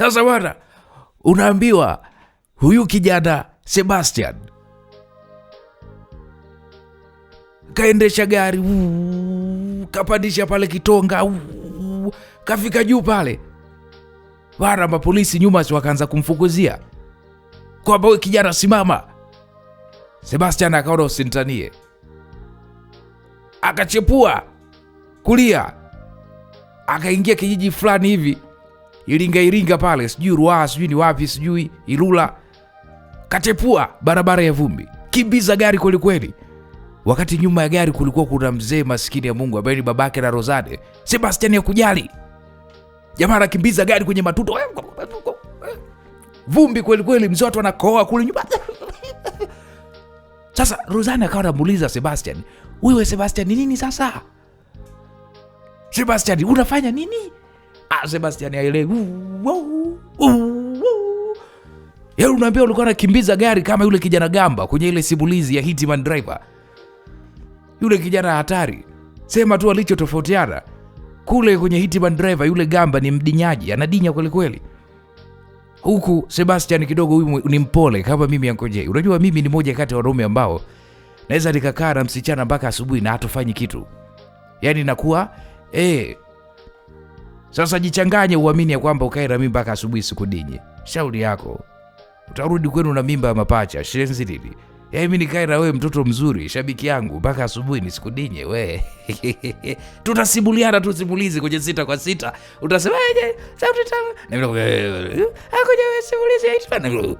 Sasa bwana, unaambiwa huyu kijana Sebastian kaendesha gari, kapandisha pale Kitonga, kafika juu pale. Bwana, mapolisi nyuma wakaanza kumfukuzia kwamba wewe kijana simama. Sebastian akaona usintanie, akachepua kulia, akaingia kijiji fulani hivi Iringa pale, sijui Ruaha, sijui ni wapi, sijui Ilula. Kachepua barabara ya vumbi, kimbiza gari kweli kweli. Wakati nyuma ya gari kulikuwa kuna mzee maskini ya Mungu ambaye ni babake na Rozane. Sebastian ya kujali, jamaa anakimbiza gari kwenye matuto, vumbi kweli kweli, mzee watu anakoa kule nyuma. Sasa Rozane akawa anamuuliza Sebastian, wewe Sebastian ni nini sasa? Sebastian unafanya nini? Sebastian aelewi. Yeye unaambia ulikuwa unakimbiza gari kama yule kijana Gamba kwenye ile simulizi ya Hitman Driver. Yule kijana hatari. Sema tu alichotofautiana. Kule kwenye Hitman Driver yule Gamba ni mdinyaji, anadinya kweli kweli. Huku Sebastian kidogo huyu ni mpole kama mimi Ankoje. Unajua mimi ni moja kati ya wanaume ambao naweza nikakaa na msichana mpaka asubuhi na hatufanyi kitu. Yaani nakuwa sasa jichanganye uamini ya kwamba ukae na mimi mpaka asubuhi sikudinye. Shauri yako. Utarudi kwenu na mimba ya mapacha, shenzi nini? Yaani mimi nikae na wewe mtoto mzuri, shabiki yangu, mpaka asubuhi nisikudinye we. Tutasimuliana tu simulizi kwenye 6 kwa 6. Utasemaje? Sauti tamu. Na mimi hakuja wewe simulizi ya Hitman.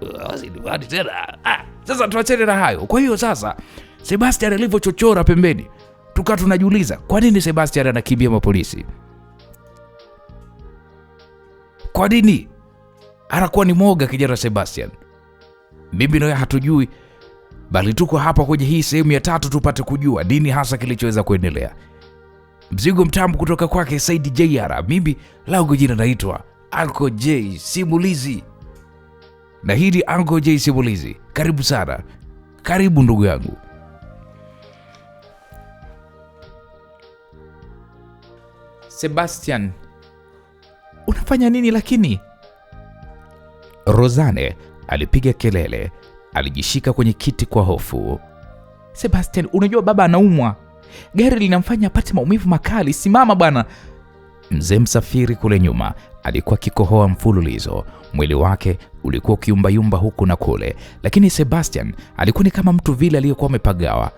Wazidi tena. Sasa tuachane na hayo. Kwa hiyo sasa Sebastian alivyochochora pembeni, tukawa tunajiuliza, kwa nini Sebastian anakimbia mapolisi? Kwa nini? Anakuwa ni mwoga kijana Sebastian. Mimi na wewe hatujui, bali tuko hapa kwenye hii sehemu ya 3 tupate kujua nini hasa kilichoweza kuendelea. Mzigo mtambo kutoka kwake Said JR. Mimi langu jina naitwa Anko J Simulizi. Na hili Anko J Simulizi. Karibu sana. Karibu ndugu yangu. Sebastian, unafanya nini lakini? Rozane alipiga kelele, alijishika kwenye kiti kwa hofu. Sebastian, unajua baba anaumwa. Gari linamfanya apate maumivu makali. Simama bwana. Mzee Msafiri kule nyuma alikuwa kikohoa mfululizo. Mwili wake ulikuwa kiumbayumba huku na kule, lakini Sebastian alikuwa ni kama mtu vile aliyekuwa amepagawa.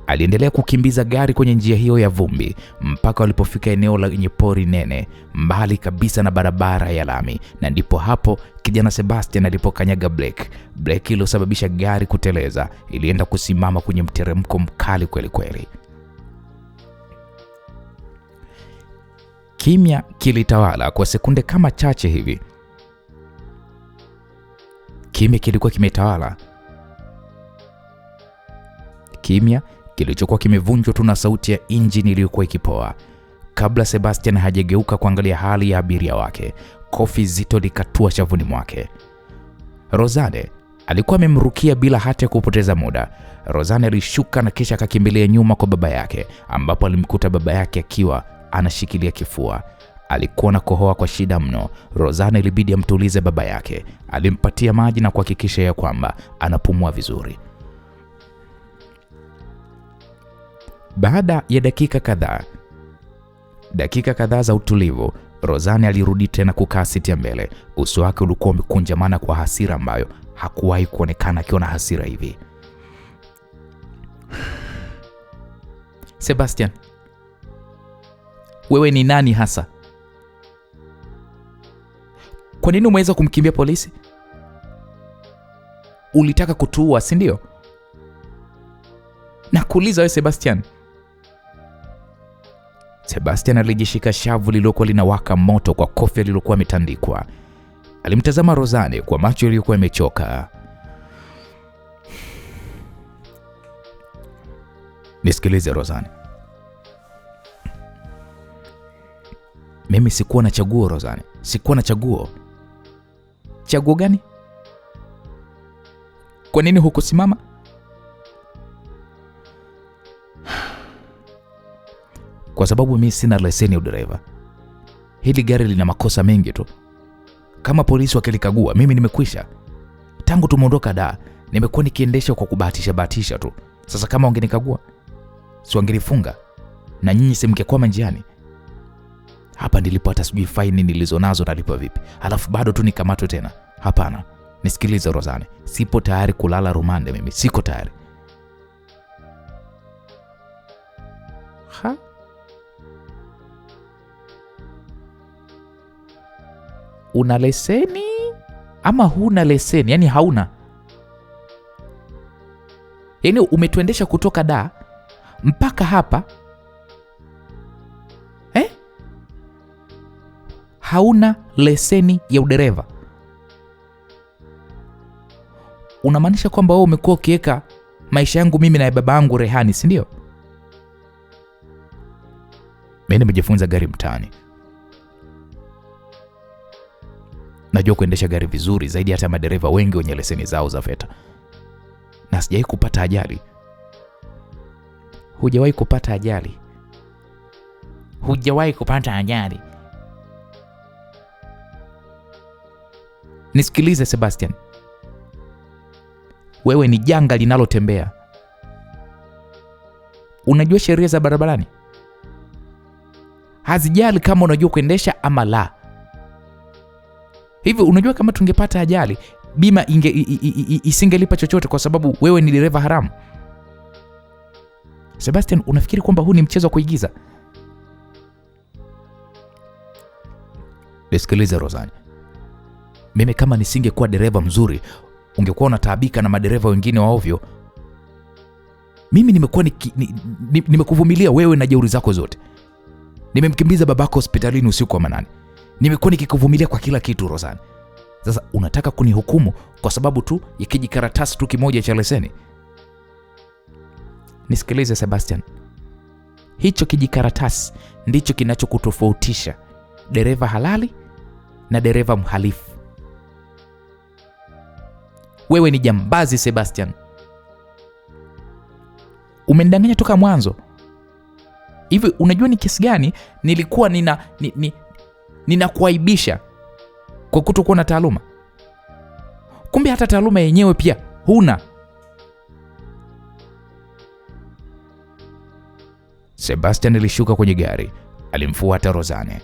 Aliendelea kukimbiza gari kwenye njia hiyo ya vumbi mpaka walipofika eneo lenye pori nene mbali kabisa na barabara ya lami, na ndipo hapo kijana Sebastian alipokanyaga breki iliyosababisha gari kuteleza. Ilienda kusimama kwenye mteremko mkali kweli kweli. Kimya kilitawala kwa sekunde kama chache hivi. Kimya kilikuwa kimetawala. Kimya kilichokuwa kimevunjwa tu na sauti ya injini iliyokuwa ikipoa. Kabla Sebastian hajageuka kuangalia hali ya abiria wake, kofi zito likatua shavuni mwake. Rozane alikuwa amemrukia bila hata kupoteza muda. Rozane alishuka na kisha akakimbilia nyuma kwa baba yake, ambapo alimkuta baba yake akiwa anashikilia kifua. Alikuwa na kohoa kwa shida mno. Rozane ilibidi amtulize baba yake. Alimpatia maji na kuhakikisha ya kwamba anapumua vizuri. Baada ya dakika kadhaa za utulivu, Rozane alirudi tena kukaa siti ya mbele. Uso wake ulikuwa umekunjamana kwa hasira ambayo hakuwahi kuonekana akiwa na hasira hivi. Sebastian, wewe ni nani hasa? Kwa nini umeweza kumkimbia polisi? Ulitaka kutuua, si ndio? Nakuuliza wewe Sebastian. Sebastian alijishika shavu lililokuwa linawaka moto kwa kofi lililokuwa ametandikwa. Alimtazama Rozane kwa macho yaliyokuwa yamechoka. Nisikilize Rozane. Mimi sikuwa na chaguo Rozane. Sikuwa na chaguo. Chaguo gani? Kwa nini hukusimama? Kwa sababu mimi sina leseni ya udereva. Hili gari lina makosa mengi tu. Kama polisi wakilikagua, mimi nimekwisha. Tangu tumeondoka da, nimekuwa nikiendesha kwa kubahatisha tu. Sasa kama wangenikagua, si wangenifunga na nyinyi si mngekwama njiani. Hapa nilipo hata sijui faini nilizonazo nalipa vipi. Alafu bado tu nikamatwe tena. Hapana. Nisikilize Rozane, sipo tayari kulala rumande mimi, siko tayari. Una leseni ama huna leseni? Yaani hauna. Yaani umetuendesha kutoka da mpaka hapa hauna leseni ya udereva. Unamaanisha kwamba wewe umekuwa ukiweka maisha yangu mimi na baba yangu rehani, si ndio? Mimi nimejifunza gari mtaani. Najua kuendesha gari vizuri zaidi hata madereva wengi wenye leseni zao za VETA. Na sijawahi kupata ajali. Hujawahi kupata ajali? Hujawahi kupata ajali? Nisikilize Sebastian. Wewe ni janga linalotembea. Unajua sheria za barabarani? Hazijali kama unajua kuendesha ama la. Hivi unajua kama tungepata ajali, bima isingelipa chochote kwa sababu wewe ni dereva haramu? Sebastian, unafikiri kwamba huu ni mchezo wa kuigiza? Nisikilize Rozane. Mimi kama nisingekuwa dereva mzuri, ungekuwa unataabika na madereva wengine wa ovyo. Mimi nimekuwa nimekuvumilia wewe na jeuri zako zote. Nimemkimbiza babako hospitalini usiku wa manane. Nimekuwa nikikuvumilia kwa kila kitu Rozane. Sasa unataka kunihukumu kwa sababu tu ya kijikaratasi tu kimoja cha leseni? Nisikilize Sebastian. Hicho kijikaratasi ndicho kinachokutofautisha dereva halali na dereva mhalifu. Wewe ni jambazi Sebastian. Umenidanganya toka mwanzo. Hivi unajua ni kiasi gani nilikuwa ninakuaibisha kwa kutokuwa na taaluma? Kumbe hata taaluma yenyewe pia huna. Sebastian alishuka kwenye gari, alimfuata Rozane.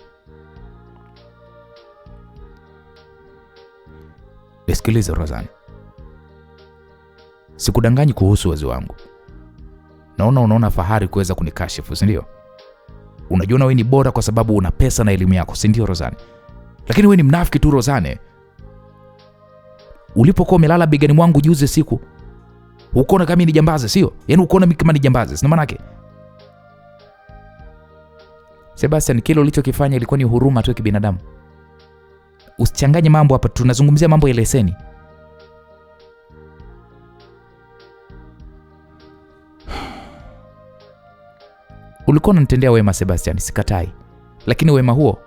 Nisikilize Rozane. Sikudanganyi kuhusu uwezo wangu. Unaona fahari kuweza kunikashifu, si ndio? Unajiona wewe ni bora kwa sababu una pesa na elimu yako, si ndio Rozane? Lakini wewe ni mnafiki tu Rozane. Ulipokuwa umelala begani mwangu juzi siku, ukoona kama ni jambazi, sio? Yaani ukoona mimi kama ni jambazi, sina maana yake. Sebastian, kile ulichokifanya ilikuwa ni huruma tu ya kibinadamu. Usichanganye mambo hapa, tunazungumzia mambo ya leseni. Ulikuwa unanitendea wema Sebastian, sikatai. Lakini wema huo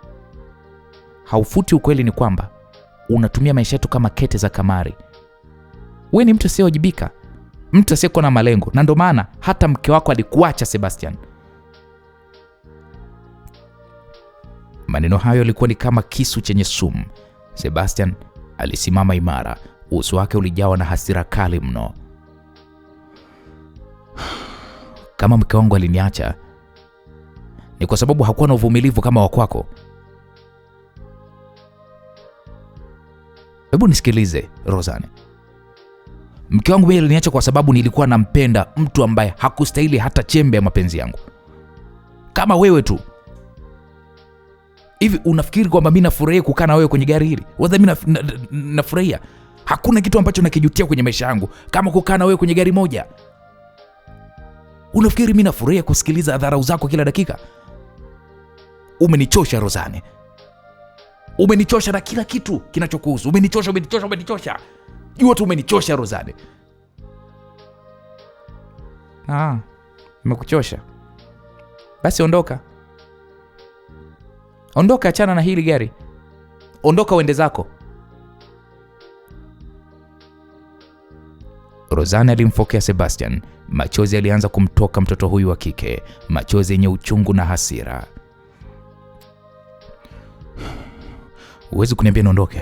haufuti ukweli ni kwamba unatumia maisha yetu kama kete za kamari. Wewe ni mtu asiyewajibika, mtu asiyekuwa na malengo, na ndio maana hata mke wako alikuacha Sebastian. Maneno hayo yalikuwa ni kama kisu chenye sumu. Sebastian alisimama imara, uso wake ulijawa na hasira kali mno. Kama mke wangu aliniacha, ni kwa sababu hakuwa na uvumilivu kama wa kwako. Hebu nisikilize Rozane. Mke wangu mimi aliniacha kwa sababu nilikuwa nampenda mtu ambaye hakustahili hata chembe ya mapenzi yangu. Kama wewe tu. Hivi unafikiri kwamba mimi nafurahia kukaa na wewe kwenye gari hili? Waza mimi nafurahia? Hakuna kitu ambacho nakijutia kwenye maisha yangu kama kukaa na wewe kwenye gari moja. Unafikiri mimi nafurahia kusikiliza dharau zako kila dakika? Umenichosha Rozane. Umenichosha na kila kitu kinachokuhusu. Umenichosha. Jua tu umenichosha Rozane. Nimekuchosha. Basi ondoka. Ondoka, achana na hili gari. Ondoka uende zako. Rozane alimfokea Sebastian. Machozi alianza kumtoka mtoto huyu wa kike, machozi yenye uchungu na hasira. Uwezi kuniambia niondoke?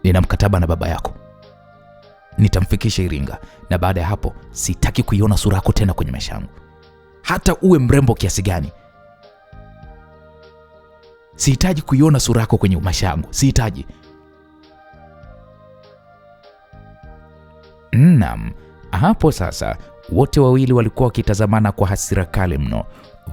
nina mkataba na baba yako. Nitamfikisha Iringa, na baada ya hapo sitaki kuiona sura yako tena kwenye maisha yangu. Hata uwe mrembo kiasi gani, sihitaji kuiona sura yako kwenye maisha yangu, sihitaji. Naam, hapo sasa wote wawili walikuwa wakitazamana kwa hasira kali mno.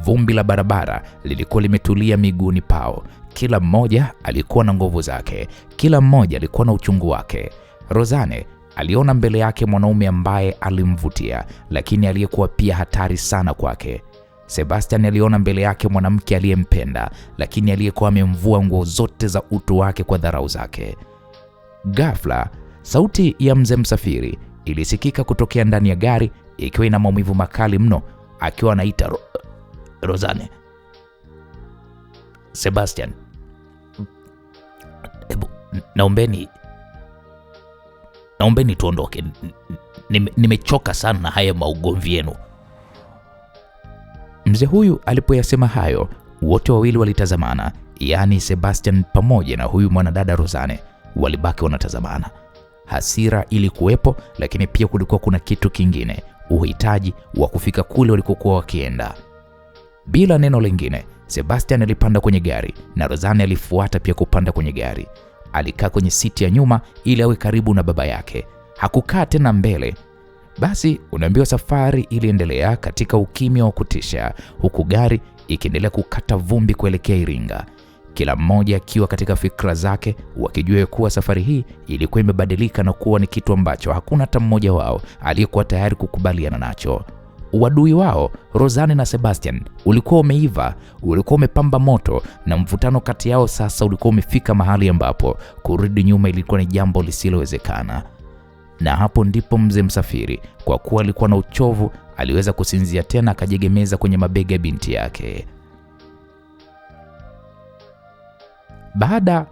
Vumbi la barabara lilikuwa limetulia miguuni pao. Kila mmoja alikuwa na nguvu zake, kila mmoja alikuwa na uchungu wake. Rozane aliona mbele yake mwanaume ambaye alimvutia, lakini aliyekuwa pia hatari sana kwake. Sebastian aliona mbele yake mwanamke aliyempenda, lakini aliyekuwa amemvua nguo zote za utu wake kwa dharau zake. Ghafla, sauti ya mzee Msafiri ilisikika kutokea ndani ya gari, ikiwa ina maumivu makali mno, akiwa anaita Rozane. Sebastian, hebu naombeni tuondoke. Nimechoka sana na haya maugomvi yenu. Mzee huyu alipoyasema hayo, wote wawili walitazamana, yaani Sebastian pamoja na huyu mwanadada Rozane walibaki wanatazamana. Hasira ilikuwepo, lakini pia kulikuwa kuna kitu kingine, uhitaji wa kufika kule walikokuwa wakienda. Bila neno lingine, Sebastian alipanda kwenye gari na Rozane alifuata pia kupanda kwenye gari. Alikaa kwenye siti ya nyuma ili awe karibu na baba yake. Hakukaa tena mbele. Basi unaambiwa safari iliendelea katika ukimya wa kutisha, huku gari ikiendelea kukata vumbi kuelekea Iringa. Kila mmoja akiwa katika fikra zake, wakijua kuwa safari hii ilikuwa imebadilika na kuwa ni kitu ambacho hakuna hata mmoja wao aliyekuwa tayari kukubaliana nacho. Uadui wao, Rozane na Sebastian, ulikuwa umeiva, ulikuwa umepamba moto, na mvutano kati yao sasa ulikuwa umefika mahali ambapo kurudi nyuma ilikuwa ni jambo lisilowezekana. Na hapo ndipo mzee Msafiri, kwa kuwa alikuwa na uchovu, aliweza kusinzia tena, akajegemeza kwenye mabega ya binti yake. Baada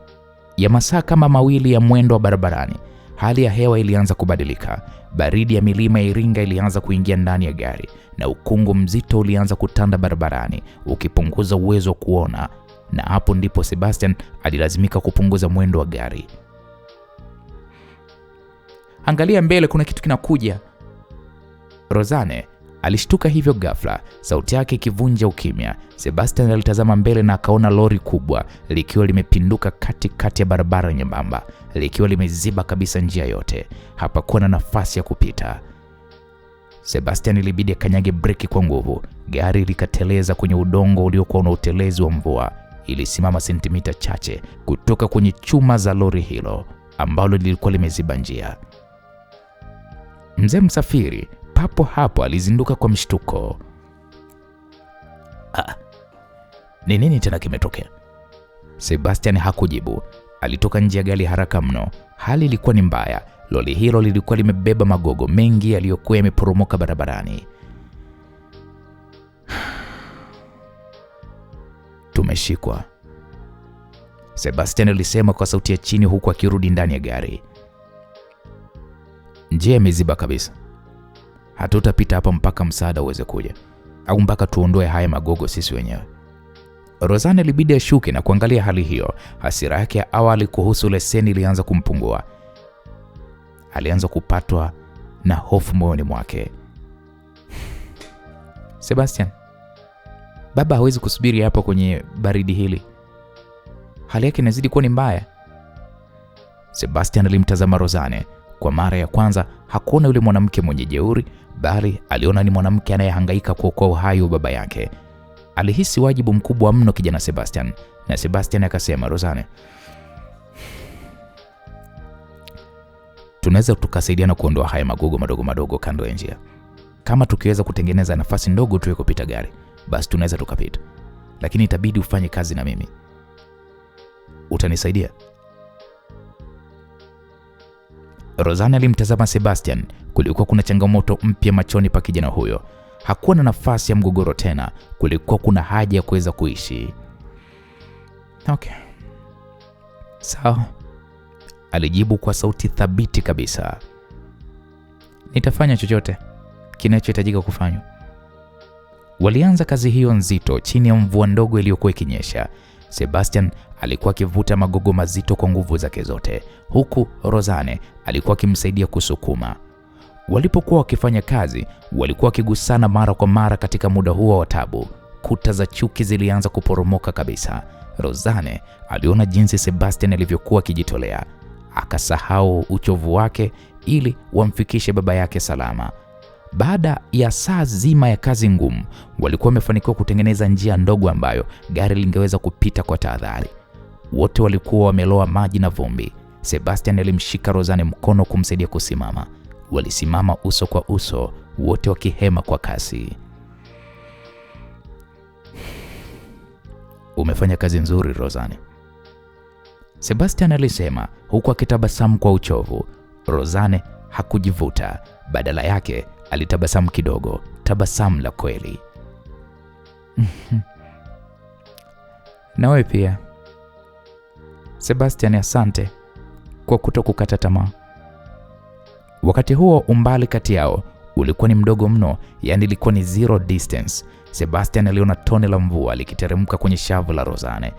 ya masaa kama mawili ya mwendo wa barabarani, hali ya hewa ilianza kubadilika. Baridi ya milima ya Iringa ilianza kuingia ndani ya gari, na ukungu mzito ulianza kutanda barabarani, ukipunguza uwezo wa kuona. Na hapo ndipo Sebastian alilazimika kupunguza mwendo wa gari. Angalia mbele, kuna kitu kinakuja. Rozane alishtuka hivyo ghafla, sauti yake ikivunja ukimya. Sebastian alitazama mbele na akaona lori kubwa likiwa limepinduka katikati ya barabara nyembamba, likiwa limeziba kabisa njia yote. Hapakuwa na nafasi ya kupita. Sebastian ilibidi akanyage breki kwa nguvu. Gari likateleza kwenye udongo uliokuwa na utelezi wa mvua. Ilisimama sentimita chache kutoka kwenye chuma za lori hilo ambalo lilikuwa limeziba njia. Mzee Msafiri papo hapo alizinduka kwa mshtuko. Ni nini tena kimetokea? Sebastian hakujibu. Alitoka nje ya gari haraka mno. Hali ilikuwa ni mbaya. Lori hilo lilikuwa limebeba magogo mengi yaliyokuwa yameporomoka barabarani. Tumeshikwa, Sebastian alisema kwa sauti ya chini, huku akirudi ndani ya gari. Njia imeziba kabisa. Hatutapita hapa mpaka msaada uweze kuja, au mpaka tuondoe haya magogo sisi wenyewe. Rozane ilibidi ashuke na kuangalia hali hiyo. Hasira yake ya awali kuhusu leseni ilianza kumpungua. Alianza kupatwa na hofu moyoni mwake. Sebastian, baba hawezi kusubiri hapa kwenye baridi hili. Hali yake inazidi kuwa ni mbaya. Sebastian alimtazama Rozane. Kwa mara ya kwanza hakuona yule mwanamke mwenye jeuri, bali aliona ni mwanamke anayehangaika kuokoa uhai wa baba yake. Alihisi wajibu mkubwa mno kijana Sebastian, na Sebastian akasema, Rozane, tunaweza tukasaidiana kuondoa haya magogo madogo madogo kando ya njia. Kama tukiweza kutengeneza nafasi ndogo tuwe kupita gari, basi tunaweza tukapita. Lakini itabidi ufanye kazi na mimi. Utanisaidia? Rozane alimtazama Sebastian. Kulikuwa kuna changamoto mpya machoni pa kijana huyo. Hakuwa na nafasi ya mgogoro tena. Kulikuwa kuna haja ya kuweza kuishi. Okay, sawa, alijibu kwa sauti thabiti kabisa. Nitafanya chochote kinachohitajika kufanywa. Walianza kazi hiyo nzito chini ya mvua ndogo iliyokuwa ikinyesha. Sebastian alikuwa akivuta magogo mazito kwa nguvu zake zote, huku Rozane alikuwa akimsaidia kusukuma. Walipokuwa wakifanya kazi, walikuwa wakigusana mara kwa mara. Katika muda huo wa taabu, kuta za chuki zilianza kuporomoka kabisa. Rozane aliona jinsi Sebastian alivyokuwa akijitolea, akasahau uchovu wake ili wamfikishe baba yake salama. Baada ya saa zima ya kazi ngumu, walikuwa wamefanikiwa kutengeneza njia ndogo ambayo gari lingeweza kupita kwa tahadhari. Wote walikuwa wameloa maji na vumbi. Sebastian alimshika Rozane mkono kumsaidia kusimama. Walisimama uso kwa uso, wote wakihema kwa kasi. Umefanya kazi nzuri Rozane, Sebastian alisema huku akitabasamu kwa uchovu. Rozane hakujivuta, badala yake alitabasamu kidogo, tabasamu la kweli. Na wewe pia Sebastian, asante kwa kutokukata tamaa. Wakati huo umbali kati yao ulikuwa ni mdogo mno, yani ilikuwa ni zero distance. Sebastian aliona tone la mvua likiteremka kwenye shavu la Rozane.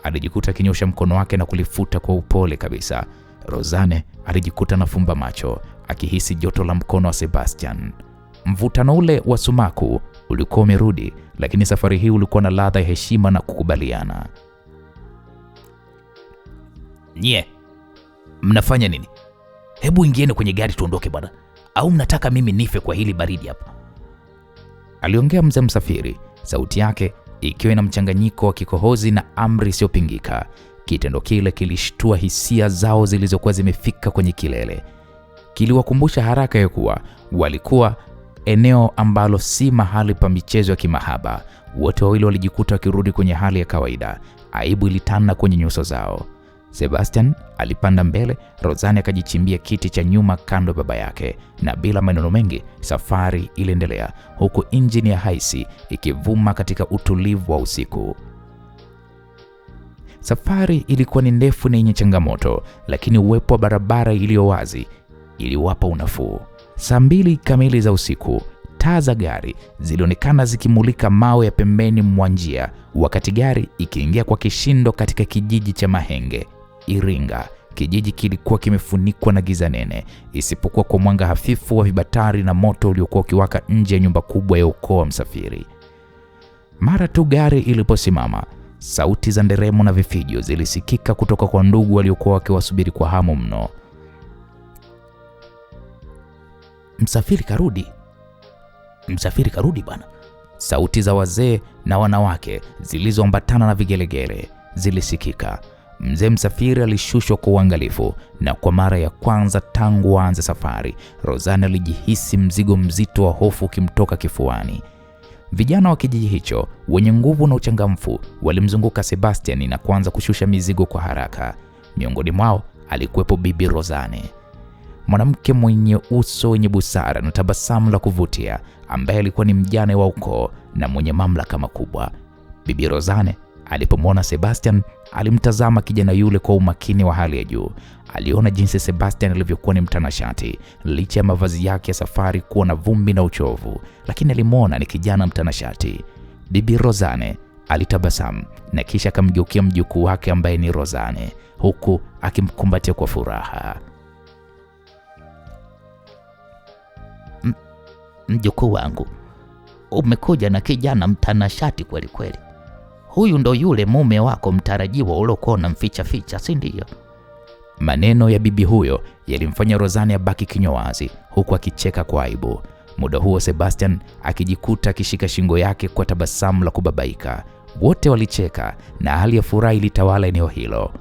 Alijikuta akinyosha mkono wake na kulifuta kwa upole kabisa. Rozane alijikuta na fumba macho, akihisi joto la mkono wa Sebastian. Mvutano ule wa sumaku ulikuwa umerudi, lakini safari hii ulikuwa na ladha ya heshima na kukubaliana. Nye, mnafanya nini? Hebu ingieni kwenye gari tuondoke bwana. Au mnataka mimi nife kwa hili baridi hapa? Aliongea mzee Msafiri, sauti yake ikiwa ina mchanganyiko wa kikohozi na amri isiyopingika. Kitendo kile kilishtua hisia zao zilizokuwa zimefika kwenye kilele. Kiliwakumbusha haraka ya kuwa walikuwa eneo ambalo si mahali pa michezo ya kimahaba. Wote wawili walijikuta wakirudi kwenye hali ya kawaida. Aibu ilitanda kwenye nyuso zao. Sebastian alipanda mbele, Rozane akajichimbia kiti cha nyuma kando ya baba yake, na bila maneno mengi safari iliendelea, huku injini ya haisi ikivuma katika utulivu wa usiku. Safari ilikuwa ni ndefu na yenye changamoto, lakini uwepo wa barabara iliyo wazi iliwapa unafuu. Saa 2 kamili za usiku, taa za gari zilionekana zikimulika mawe ya pembeni mwa njia, wakati gari ikiingia kwa kishindo katika kijiji cha Mahenge, Iringa. Kijiji kilikuwa kimefunikwa na giza nene, isipokuwa kwa mwanga hafifu wa vibatari na moto uliokuwa ukiwaka nje ya nyumba kubwa ya ukoo wa Msafiri. Mara tu gari iliposimama, sauti za nderemo na vifijo zilisikika kutoka kwa ndugu waliokuwa wakiwasubiri kwa hamu mno. Msafiri karudi. Msafiri karudi bana. Sauti za wazee na wanawake zilizoambatana na vigelegele zilisikika. Mzee Msafiri alishushwa kwa uangalifu, na kwa mara ya kwanza tangu aanze safari, Rozane alijihisi mzigo mzito wa hofu ukimtoka kifuani. Vijana wa kijiji hicho wenye nguvu na uchangamfu walimzunguka Sebastian na kuanza kushusha mizigo kwa haraka. Miongoni mwao alikuwepo Bibi Rozane, mwanamke mwenye uso wenye busara na tabasamu la kuvutia, ambaye alikuwa ni mjane wa ukoo na mwenye mamlaka makubwa. Bibi Rozane alipomwona Sebastian alimtazama kijana yule kwa umakini wa hali ya juu. Aliona jinsi Sebastian alivyokuwa ni mtanashati, licha ya mavazi yake ya safari kuwa na vumbi na uchovu, lakini alimwona ni kijana mtanashati. Bibi Rozane alitabasamu na kisha akamgeukia mjukuu wake ambaye ni Rozane, huku akimkumbatia kwa furaha. Mjukuu wangu, umekuja na kijana mtanashati kweli kweli. Huyu ndo yule mume wako mtarajiwa uliokuwa unamficha ficha, si ndio? Maneno ya bibi huyo yalimfanya Rozane abaki kinywa wazi, huku akicheka kwa aibu. Muda huo Sebastian akijikuta akishika shingo yake kwa tabasamu la kubabaika. Wote walicheka na hali ya furaha ilitawala eneo hilo.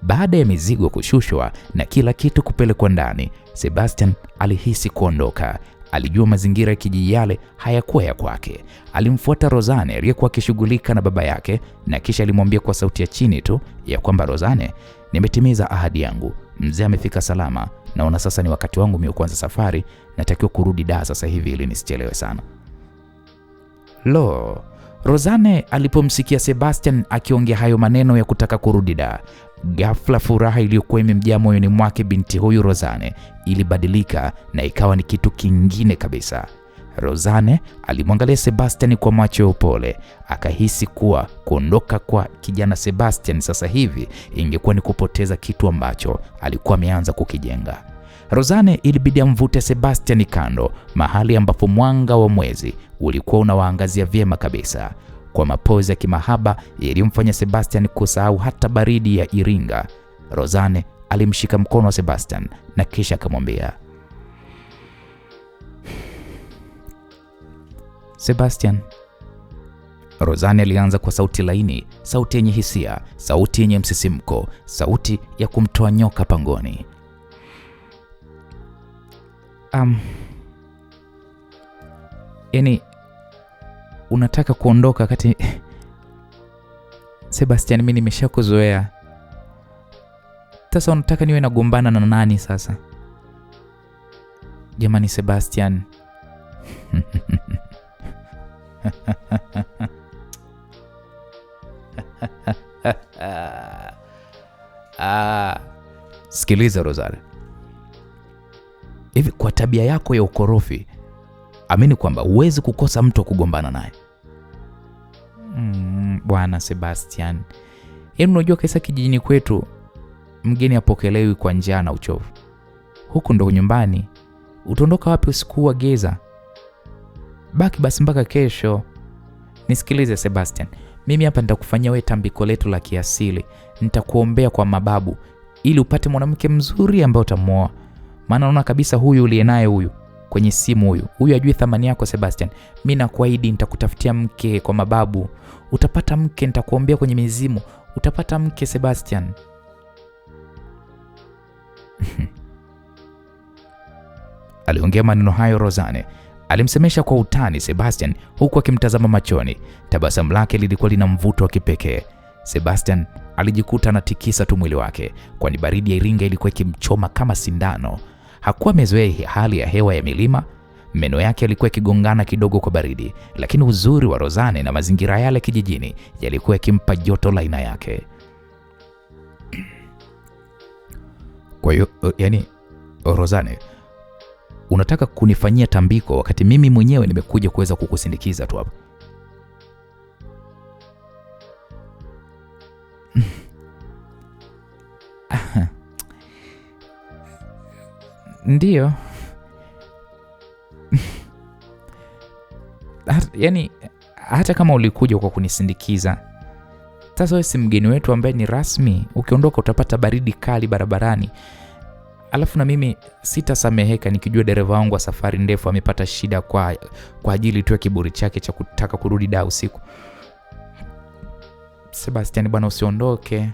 Baada ya mizigo kushushwa na kila kitu kupelekwa ndani, Sebastian alihisi kuondoka. Alijua mazingira ya kijiji yale hayakuwa ya kwake. Alimfuata Rozane aliyekuwa akishughulika na baba yake, na kisha alimwambia kwa sauti ya chini tu ya kwamba, Rozane, nimetimiza ahadi yangu. Mzee amefika salama. Naona sasa ni wakati wangu mimi kuanza safari. Natakiwa kurudi Dar sasa hivi ili nisichelewe sana. Lo, Rozane alipomsikia Sebastian akiongea hayo maneno ya kutaka kurudi Dar, ghafla furaha iliyokuwa imemjaa moyoni mwake binti huyu Rozane ilibadilika na ikawa ni kitu kingine kabisa. Rozane alimwangalia Sebastian kwa macho ya upole, akahisi kuwa kuondoka kwa kijana Sebastian sasa hivi ingekuwa ni kupoteza kitu ambacho alikuwa ameanza kukijenga. Rozane ilibidi amvute Sebastian kando, mahali ambapo mwanga wa mwezi ulikuwa unawaangazia vyema kabisa. Kwa mapozi ya kimahaba ilimfanya Sebastian kusahau hata baridi ya Iringa. Rozane alimshika mkono wa Sebastian na kisha akamwambia, Sebastian. Rozane alianza kwa sauti laini, sauti yenye hisia, sauti yenye msisimko, sauti ya kumtoa nyoka pangoni. Yani unataka kuondoka kati? Sebastian, mimi nimeshakuzoea. Sasa unataka niwe nagombana na nani sasa? Jamani Sebastian. Sikiliza Rozane. Hivi kwa tabia yako ya ukorofi, amini kwamba huwezi kukosa mtu kugombana naye. Bwana Sebastian. Unajua kaisa kijijini kwetu mgeni apokelewi kwa njaa na uchovu. Huku ndo nyumbani. Utaondoka wapi usiku wa giza? Baki basi mpaka kesho. Nisikilize Sebastian. Mimi hapa nitakufanyia wewe tambiko letu la kiasili. Nitakuombea kwa mababu ili upate mwanamke mzuri ambaye utamuoa. Maana unaona kabisa huyu uliye naye huyu kwenye simu huyu ajui thamani yako Sebastian. Mimi nakuahidi nitakutafutia mke kwa mababu. Utapata mke, nitakuombea kwenye mizimu. Utapata mke Sebastian. Aliongea maneno hayo Rozane. Alimsemesha kwa utani Sebastian huku akimtazama machoni. Tabasamu lake lilikuwa lina mvuto wa kipekee. Sebastian alijikuta anatikisa tu mwili wake, kwani baridi ya Iringa ilikuwa ikimchoma kama sindano. Hakuwa amezoea hali ya hewa ya milima. Meno yake yalikuwa yakigongana kidogo kwa baridi, lakini uzuri wa Rozane na mazingira yale kijijini yalikuwa yakimpa joto la aina yake. Kwa hiyo yani Rozane, unataka kunifanyia tambiko wakati mimi mwenyewe nimekuja kuweza kukusindikiza tu hapa? Ndiyo. Yani hata kama ulikuja kwa kunisindikiza, sasa wewe si mgeni wetu ambaye ni rasmi. Ukiondoka utapata baridi kali barabarani. Alafu na mimi sitasameheka nikijua dereva wangu wa safari ndefu amepata shida kwa ajili tu ya kiburi chake cha kutaka kurudi Dar usiku. Sebastian bwana, usiondoke.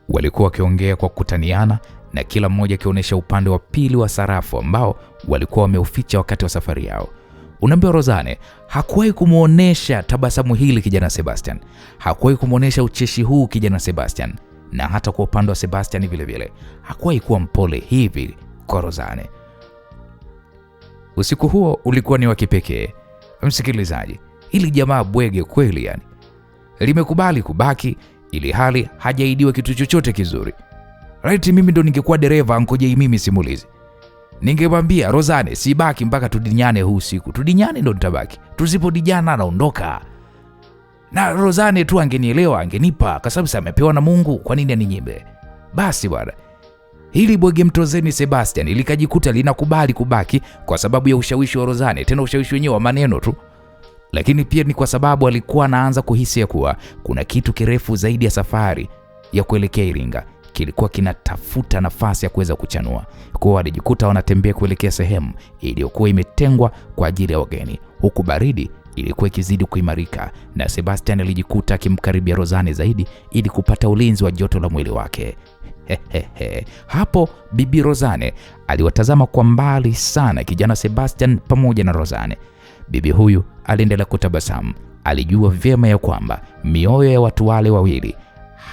Walikuwa wakiongea kwa kutaniana na kila mmoja akionyesha upande wa pili wa sarafu ambao walikuwa wameuficha wakati wa safari yao. Unaambia Rozane hakuwahi kumuonesha tabasamu hili kijana Sebastian. Hakuwahi kumuonesha ucheshi huu kijana Sebastian. Na hata kwa upande wa Sebastian vile vile hakuwahi kuwa mpole hivi kwa Rozane. Usiku huo ulikuwa ni wa kipekee. Msikilizaji, ili jamaa bwege kweli yani. Limekubali kubaki ili hali hajaidiwa kitu chochote kizuri. Right, mimi ndo ningekuwa dereva ankoje mimi simulizi. Ningemwambia Rozane sibaki mpaka tudinyane huu siku. Tudinyane ndo nitabaki. Tusipodijana naondoka. Na Rozane tu angenielewa, angenipa kwa sababu amepewa na Mungu, kwa nini aninyime? Basi bwana. Hili bwege mtozeni Sebastian ilikajikuta linakubali kubaki kwa sababu ya ushawishi wa Rozane, tena ushawishi wenyewe wa maneno tu. Lakini pia ni kwa sababu alikuwa anaanza kuhisi kuwa kuna kitu kirefu zaidi ya safari ya kuelekea Iringa kilikuwa kinatafuta nafasi ya kuweza kuchanua. Kwa alijikuta wanatembea kuelekea sehemu iliyokuwa imetengwa kwa ajili ya wageni, huku baridi ilikuwa ikizidi kuimarika na Sebastian alijikuta akimkaribia Rozane zaidi ili kupata ulinzi wa joto la mwili wake. Hapo bibi Rozane aliwatazama kwa mbali sana kijana Sebastian pamoja na Rozane. Bibi huyu aliendelea kutabasamu. Alijua vyema ya kwamba mioyo ya watu wale wawili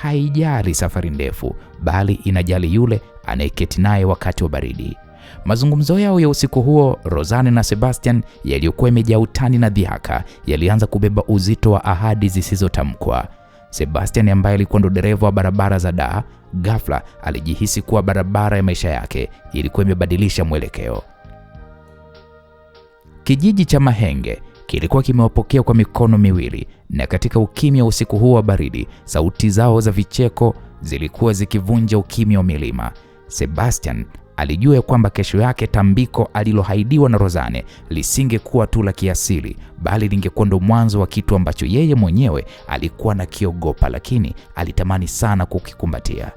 haijali safari ndefu, bali inajali yule anayeketi naye wakati wa baridi. Mazungumzo yao ya usiku huo, Rozane na Sebastian, yaliyokuwa yamejaa utani na dhihaka, yalianza kubeba uzito wa ahadi zisizotamkwa. Sebastian ambaye alikuwa ndo dereva wa barabara za Dar, ghafla alijihisi kuwa barabara ya maisha yake ilikuwa imebadilisha mwelekeo. Kijiji cha Mahenge kilikuwa kimewapokea kwa mikono miwili, na katika ukimya usiku huo wa baridi, sauti zao za vicheko zilikuwa zikivunja ukimya wa milima. Sebastian alijua kwamba kesho yake tambiko alilohaidiwa na Rozane lisingekuwa tu la kiasili, bali lingekuwa ndo mwanzo wa kitu ambacho yeye mwenyewe alikuwa nakiogopa, lakini alitamani sana kukikumbatia.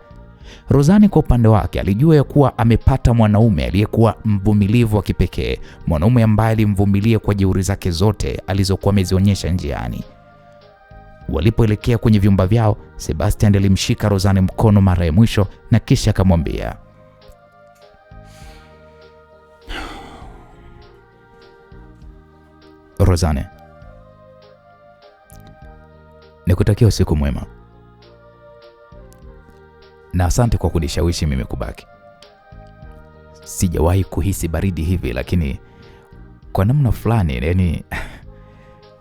Rozane kwa upande wake alijua ya kuwa amepata mwanaume aliyekuwa mvumilivu wa kipekee, mwanaume ambaye alimvumilia kwa jeuri zake zote alizokuwa amezionyesha njiani. Walipoelekea kwenye vyumba vyao, Sebastian alimshika Rozane mkono mara ya mwisho na kisha akamwambia, Rozane, nikutakia usiku mwema. Na asante kwa kunishawishi mimi kubaki. Sijawahi kuhisi baridi hivi, lakini kwa namna fulani yani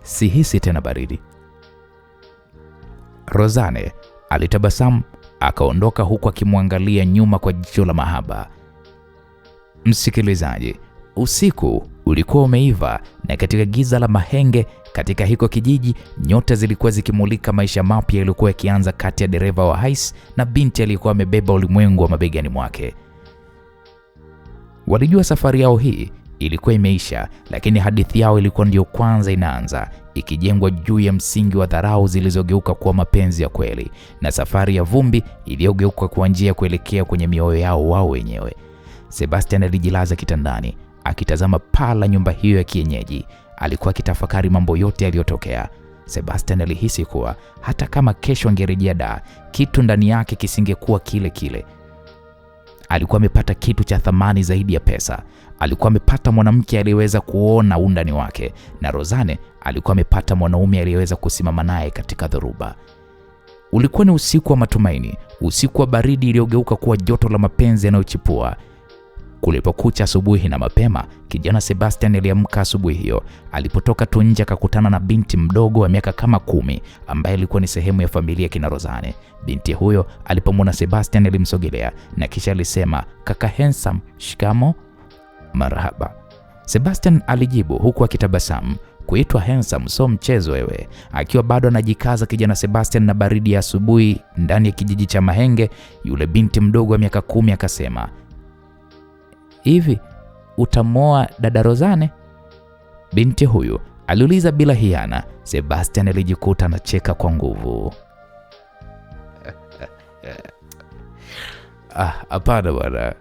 sihisi tena baridi. Rozane alitabasamu akaondoka huku akimwangalia nyuma kwa jicho la mahaba. Msikilizaji, usiku ulikuwa umeiva na katika giza la Mahenge katika hiko kijiji, nyota zilikuwa zikimulika maisha mapya yaliokuwa yakianza kati ya dereva wa hais na binti aliyekuwa amebeba ulimwengu wa mabegani mwake. Walijua safari yao hii ilikuwa imeisha, lakini hadithi yao ilikuwa ndio kwanza inaanza, ikijengwa juu ya msingi wa dharau zilizogeuka kuwa mapenzi ya kweli, na safari ya vumbi iliyogeuka kuwa njia kuelekea kwenye mioyo yao wao wenyewe. Sebastian alijilaza kitandani akitazama paa la nyumba hiyo ya kienyeji. Alikuwa akitafakari mambo yote yaliyotokea. Sebastian alihisi kuwa hata kama kesho angerejea Dar, kitu ndani yake kisingekuwa kile kile. Alikuwa amepata kitu cha thamani zaidi ya pesa. Alikuwa amepata mwanamke aliyeweza kuona undani wake, na Rozane alikuwa amepata mwanaume aliyeweza kusimama naye katika dhoruba. Ulikuwa ni usiku wa matumaini, usiku wa baridi iliyogeuka kuwa joto la mapenzi yanayochipua. Kulipokucha asubuhi na mapema, kijana Sebastian aliamka asubuhi hiyo. Alipotoka tu nje akakutana na binti mdogo wa miaka kama 10 ambaye alikuwa ni sehemu ya familia kina Rozane. Binti huyo alipomwona Sebastian alimsogelea na kisha alisema, "Kaka handsome, shikamo." "Marhaba." Sebastian alijibu huku akitabasamu. Kuitwa handsome so mchezo wewe. Akiwa bado anajikaza kijana Sebastian na baridi ya asubuhi ndani ya kijiji cha Mahenge, yule binti mdogo wa miaka 10 akasema, "Hivi utamoa dada Rozane?" Binti huyu aliuliza bila hiana. Sebastian alijikuta anacheka kwa nguvu. Hapana bwana."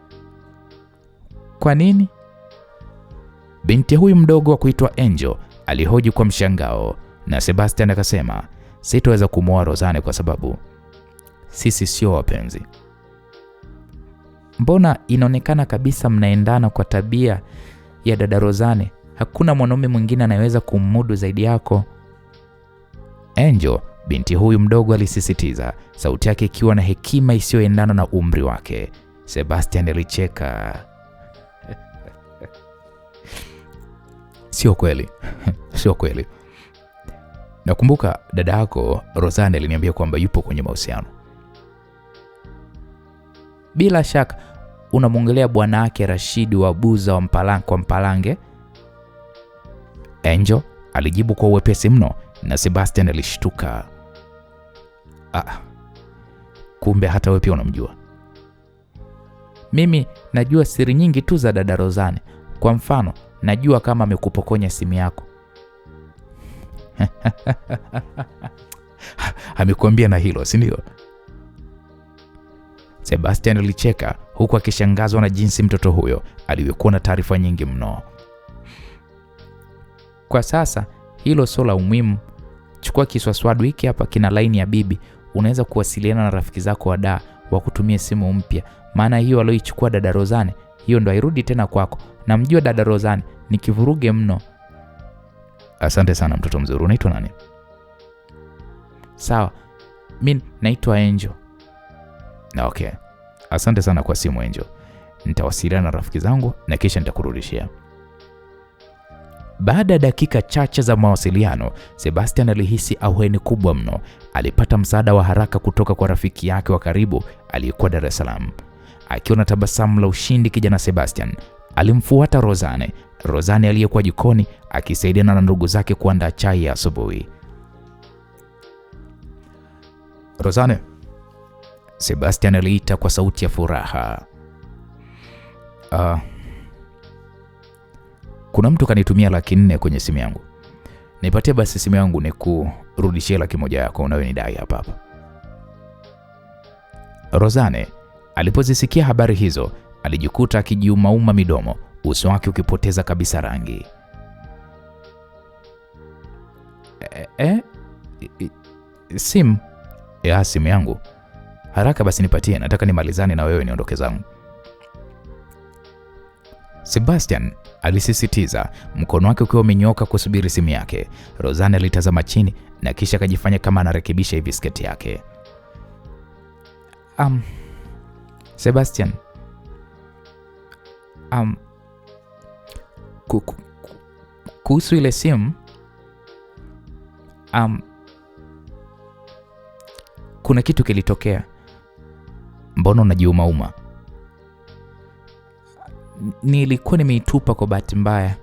"Kwa nini?" Binti huyu mdogo wa kuitwa Angel alihoji kwa mshangao, na Sebastian akasema, "Sitaweza kumwoa Rozane kwa sababu sisi sio wapenzi." "Mbona inaonekana kabisa mnaendana kwa tabia ya dada Rozane. Hakuna mwanaume mwingine anayeweza kummudu zaidi yako." Angel, binti huyu mdogo alisisitiza, sauti yake ikiwa na hekima isiyoendana na umri wake. Sebastian alicheka. "Sio kweli." "Sio kweli. Nakumbuka dada yako Rozane aliniambia kwamba yupo kwenye mahusiano." "Bila shaka unamwongelea bwana wake Rashidi wa Buza wa Mpalange." Angel alijibu kwa uwepesi mno, na Sebastian alishtuka. Kumbe hata wewe pia unamjua." "Mimi najua siri nyingi tu za dada Rozane. Kwa mfano, najua kama amekupokonya simu yako." "Amekuambia na hilo, si ndio?" Sebastian alicheka huku akishangazwa na jinsi mtoto huyo alivyokuwa na taarifa nyingi mno. "Kwa sasa hilo sio la umuhimu. Chukua kiswaswadu hiki hapa, kina laini ya bibi. Unaweza kuwasiliana na rafiki zako wa Dar wa kutumia simu mpya, maana hiyo aliyoichukua dada Rozane, hiyo ndo hairudi tena kwako. Namjua dada Rozane ni kivuruge mno." "Asante sana mtoto mzuri. Unaitwa nani?" "Sawa, mimi naitwa Angel." "Okay. Asante sana kwa simu Angel. Nitawasiliana na rafiki zangu na kisha nitakurudishia." Baada ya dakika chache za mawasiliano, Sebastian alihisi ahueni kubwa mno. Alipata msaada wa haraka kutoka kwa rafiki yake wa karibu aliyekuwa Dar es Salaam. Akiwa na tabasamu la ushindi, kijana Sebastian alimfuata Rozane Rozani aliyekuwa jikoni akisaidiana na ndugu zake kuandaa chai ya asubuhi. Rozane, Sebastian aliita kwa sauti ya furaha. Kuna mtu kanitumia 400,000 kwenye simu yangu. Nipatie basi simu yangu nikurudishie 100,000 yako unayonidai hapa hapa. Rozane alipozisikia habari hizo alijikuta akijiumauma midomo, uso wake ukipoteza kabisa rangi. Simu? Ya, simu yangu. Haraka basi nipatie, nataka nimalizane na wewe niondoke zangu. Sebastian alisisitiza, mkono wake ukiwa umenyoka kusubiri simu yake. Rozane alitazama chini na kisha akajifanya kama anarekebisha hivi sketi yake. Sebastian. Kuhusu ile simu, kuna kitu kilitokea. Mbona unajiumauma? Nilikuwa nimeitupa kwa bahati mbaya.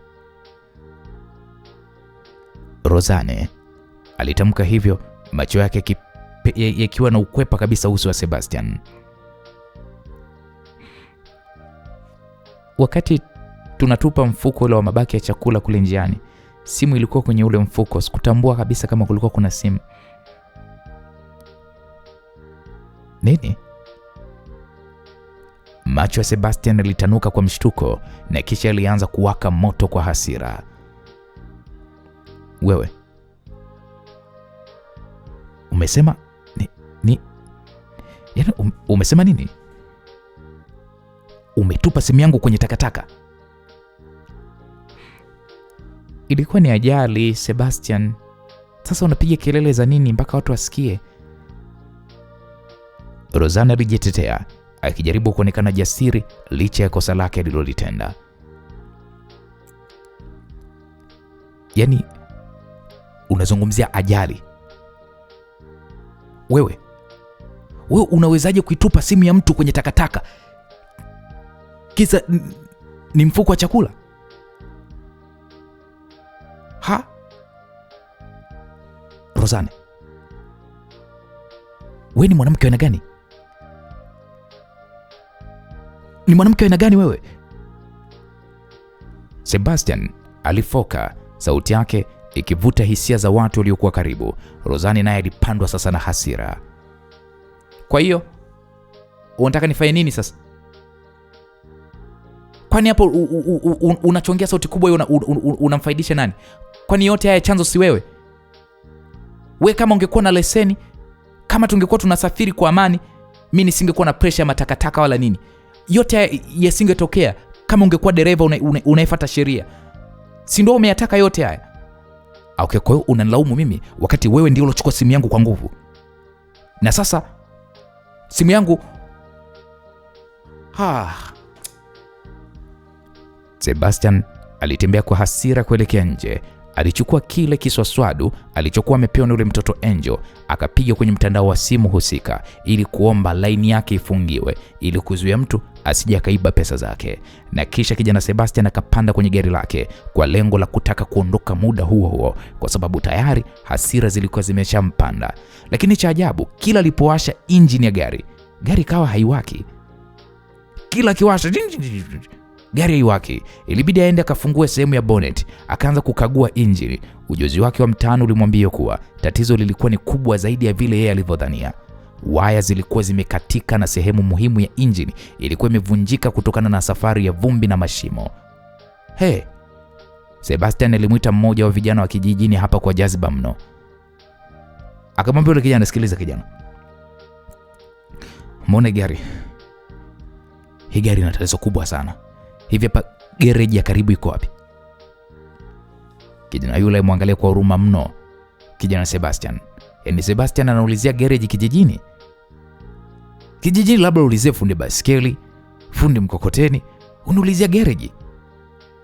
Rozane alitamka hivyo, macho yake yakiwa na ukwepa kabisa uso wa Sebastian. Wakati tunatupa mfuko ule wa mabaki ya chakula kule njiani, simu ilikuwa kwenye ule mfuko. Sikutambua kabisa kama kulikuwa kuna simu. Nini? Macho ya Sebastian yalitanuka kwa mshtuko na kisha alianza kuwaka moto kwa hasira. Wewe umesema yaani umesema nini? Umetupa simu yangu kwenye takataka? Ilikuwa ni ajali, Sebastian. Sasa unapiga kelele za nini mpaka watu wasikie? Rozana alijitetea, akijaribu kuonekana jasiri licha ya kosa lake alilolitenda. Yaani unazungumzia ajali? Wewe unawezaje kuitupa simu ya mtu kwenye takataka? Kisa ni mfuko wa chakula? Rozane, wewe ni mwanamke wa aina gani? Ni mwanamke wa aina gani wewe? Sebastian alifoka, sauti yake ikivuta hisia za watu waliokuwa karibu. Rozani naye alipandwa sasa na hasira. Kwa hiyo unataka nifanye nini sasa? Kwani hapo unachongea sauti kubwa hiyo unamfaidisha nani? Kwani yote haya chanzo si wewe? We kama ungekuwa na leseni, kama tungekuwa tunasafiri kwa amani, mimi nisingekuwa na pressure ya matakataka wala nini. Yote haya yasingetokea kama ungekuwa dereva unaefuata sheria. Si ndio umeyataka yote haya? Okay, kwa hiyo unanilaumu mimi wakati wewe ndio ulochukua simu yangu kwa nguvu. Na sasa simu yangu Sebastian alitembea kwa hasira kuelekea nje. Alichukua kile kiswaswadu alichokuwa amepewa na yule mtoto Angel, akapiga kwenye mtandao wa simu husika ili kuomba laini yake ifungiwe ili kuzuia mtu asije akaiba pesa zake. Na kisha kijana Sebastian akapanda kwenye gari lake kwa lengo la kutaka kuondoka muda huo huo, kwa sababu tayari hasira zilikuwa zimeshampanda. Lakini cha ajabu, kila alipowasha injini ya gari kawa haiwaki. Kila akiwasha gari haiwaki. Ilibidi aende akafungue sehemu ya bonnet, akaanza kukagua injini. Ujuzi wake wa mtaani ulimwambia kuwa tatizo lilikuwa ni kubwa zaidi ya vile yeye alivyodhania. Waya zilikuwa zimekatika na sehemu muhimu ya injini ilikuwa imevunjika kutokana na safari ya vumbi na mashimo. Sebastian alimuita mmoja wa vijana wa kijijini hapa kwa jaziba mno. Akamwambia yule kijana, sikiliza kijana, muone gari. Hii gari ina tatizo kubwa sana. Hivi hapa gereji ya karibu iko wapi? Kijana yule muangalia kwa huruma mno kijana Sebastian. Yaani Sebastian anaulizia gereji kijijini? Kijijini labda ulizie fundi baskeli, fundi mkokoteni, unaulizia gereji?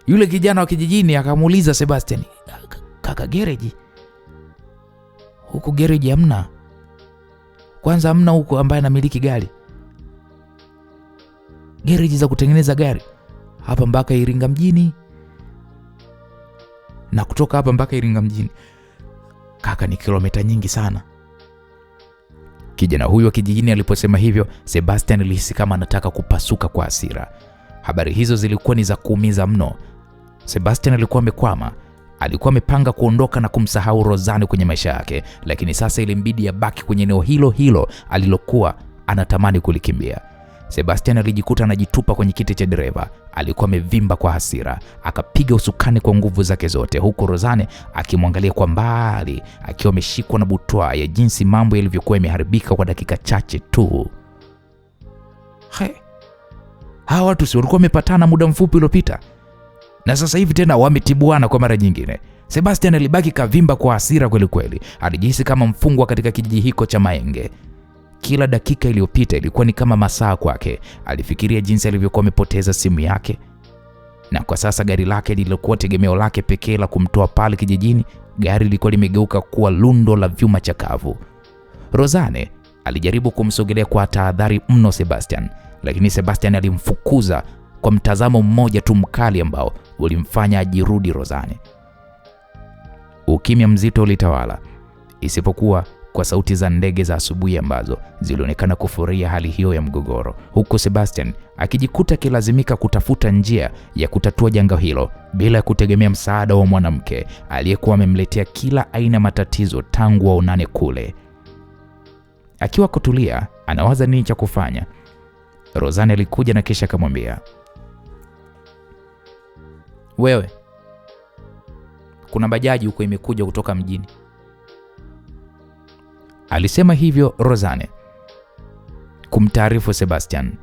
Yule kijana wa kijijini akamuuliza Sebastian, kaka, gereji? Huko gereji hamna. Kwanza hamna huko ambaye anamiliki gari. Gereji za kutengeneza gari hapa mpaka Iringa mjini na kutoka hapa mpaka Iringa mjini, kaka, ni kilomita nyingi sana. Kijana huyo wa kijijini aliposema hivyo, Sebastian alihisi kama anataka kupasuka kwa hasira. Habari hizo zilikuwa ni za kuumiza mno. Sebastian alikuwa amekwama. Alikuwa amepanga kuondoka na kumsahau Rozane kwenye maisha yake, lakini sasa ilimbidi abaki kwenye eneo hilo hilo alilokuwa anatamani kulikimbia. Sebastian alijikuta anajitupa kwenye kiti cha dereva. Alikuwa amevimba kwa hasira, akapiga usukani kwa nguvu zake zote, huku Rozane akimwangalia kwa mbali, akiwa ameshikwa na butwaa ya jinsi mambo yalivyokuwa yameharibika kwa dakika chache tu. Hawa watu si walikuwa wamepatana muda mfupi uliopita, na sasa hivi tena wametibuana kwa mara nyingine. Sebastian alibaki kavimba kwa hasira kweli kweli. Alijihisi kama mfungwa katika kijiji hiko cha Maenge. Kila dakika iliyopita ilikuwa ni kama masaa kwake. Alifikiria jinsi alivyokuwa amepoteza simu yake, na kwa sasa gari lake lililokuwa tegemeo lake pekee la kumtoa pale kijijini, gari lilikuwa limegeuka kuwa lundo la vyuma chakavu. Rozane alijaribu kumsogelea kwa tahadhari mno Sebastian, lakini Sebastian alimfukuza kwa mtazamo mmoja tu mkali ambao ulimfanya ajirudi Rozane. Ukimya mzito ulitawala, isipokuwa kwa sauti za ndege za asubuhi ambazo zilionekana kufurahia hali hiyo ya mgogoro, huko Sebastian akijikuta kilazimika kutafuta njia ya kutatua janga hilo bila kutegemea msaada wa mwanamke aliyekuwa amemletea kila aina matatizo tangu waonane kule. Akiwa kutulia anawaza nini cha kufanya, Rozane alikuja na kisha akamwambia, wewe, kuna bajaji huko imekuja kutoka mjini. Alisema hivyo Rozane kumtaarifu Sebastian.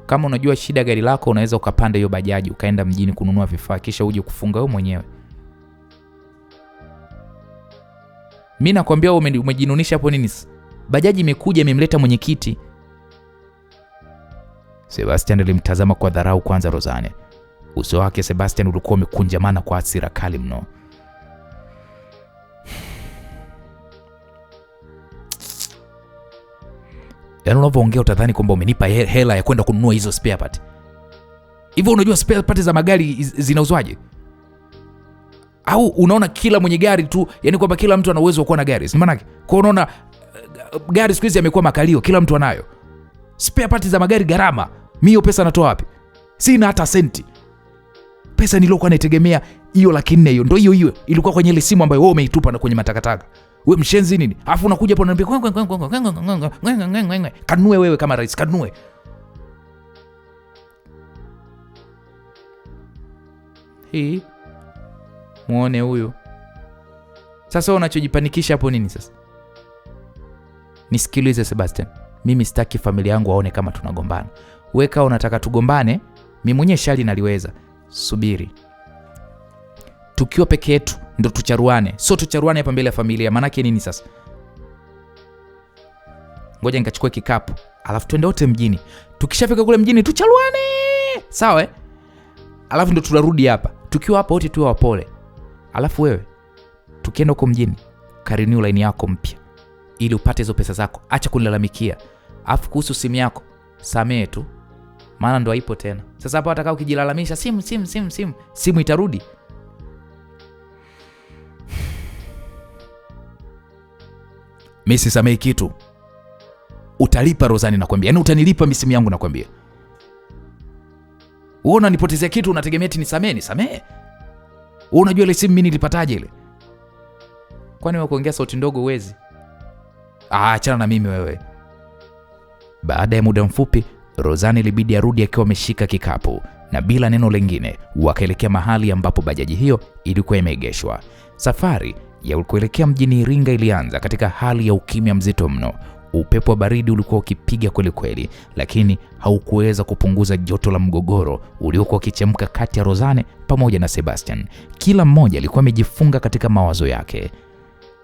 Kama unajua shida gari lako, unaweza ukapanda hiyo bajaji ukaenda mjini kununua vifaa kisha uje kufunga wewe mwenyewe. Mimi nakwambia umejinunisha hapo nini? Bajaji imekuja imemleta mwenyekiti. Sebastian alimtazama kwa dharau kwanza Rozane. Uso wake Sebastian ulikuwa umekunjamana kwa hasira kali mno. Yaani unapoongea utadhani kwamba umenipa hela ya kwenda kununua hizo spare part. Hivyo unajua spare part za magari zinauzwaje? Au unaona kila mwenye gari tu, yani kwamba kila mtu ana uwezo wa kuwa na gari? Si maana yake? Kwa unaona gari siku hizi yamekuwa makalio, kila mtu anayo. Spare part za magari gharama. Mimi hiyo pesa natoa wapi? Sina hata senti. Pesa niliyokuwa naitegemea hiyo 400 hiyo ndio hiyo ilikuwa kwenye ile simu ambayo wewe umeitupa na kwenye matakataka. Wewe mshenzi nini? Alafu unakuja hapo unaniambia kanunue wewe kama rais, kanunue. Hii muone huyo. Sasa unachojipanikisha hapo nini sasa? Nisikilize Sebastian. Mimi sitaki familia yangu waone kama tunagombana. Wewe kama unataka tugombane, mimi mwenyewe shali naliweza. Subiri. Tukiwa peke yetu ndo tucharuane. Sio tucharuane hapa mbele ya familia. Maana yake nini sasa? Ngoja nikachukue kikapu, alafu twende wote mjini. Tukishafika kule mjini tucharuane. Sawa Alafu ndo tunarudi hapa. Tukiwa hapa wote tuwe wapole. Alafu wewe tukienda huko mjini, karenew line yako mpya ili upate hizo pesa zako. Acha kunilalamikia. Alafu kuhusu simu yako, samee tu. Maana ndo haipo tena. Sasa hapa atakao ukijilalamisha simu itarudi. Mimi sisamei kitu. Utalipa Rozani nakwambia. Yaani utanilipa mimi simu yangu nakwambia. Wewe unanipotezea kitu unategemea eti nisamee? Wewe unajua ile simu mimi nilipataje ile? Kwani wewe kuongea sauti ndogo uwezi? Achana na mimi wewe. Baada ya muda mfupi, Rozani ilibidi arudi akiwa ameshika kikapu, na bila neno lingine wakaelekea mahali ambapo bajaji hiyo ilikuwa imeegeshwa. Safari ya kuelekea mjini Iringa ilianza katika hali ya ukimya mzito mno. Upepo wa baridi ulikuwa ukipiga kweli kweli, lakini haukuweza kupunguza joto la mgogoro uliokuwa ukichemka kati ya Rozane pamoja na Sebastian. Kila mmoja alikuwa amejifunga katika mawazo yake.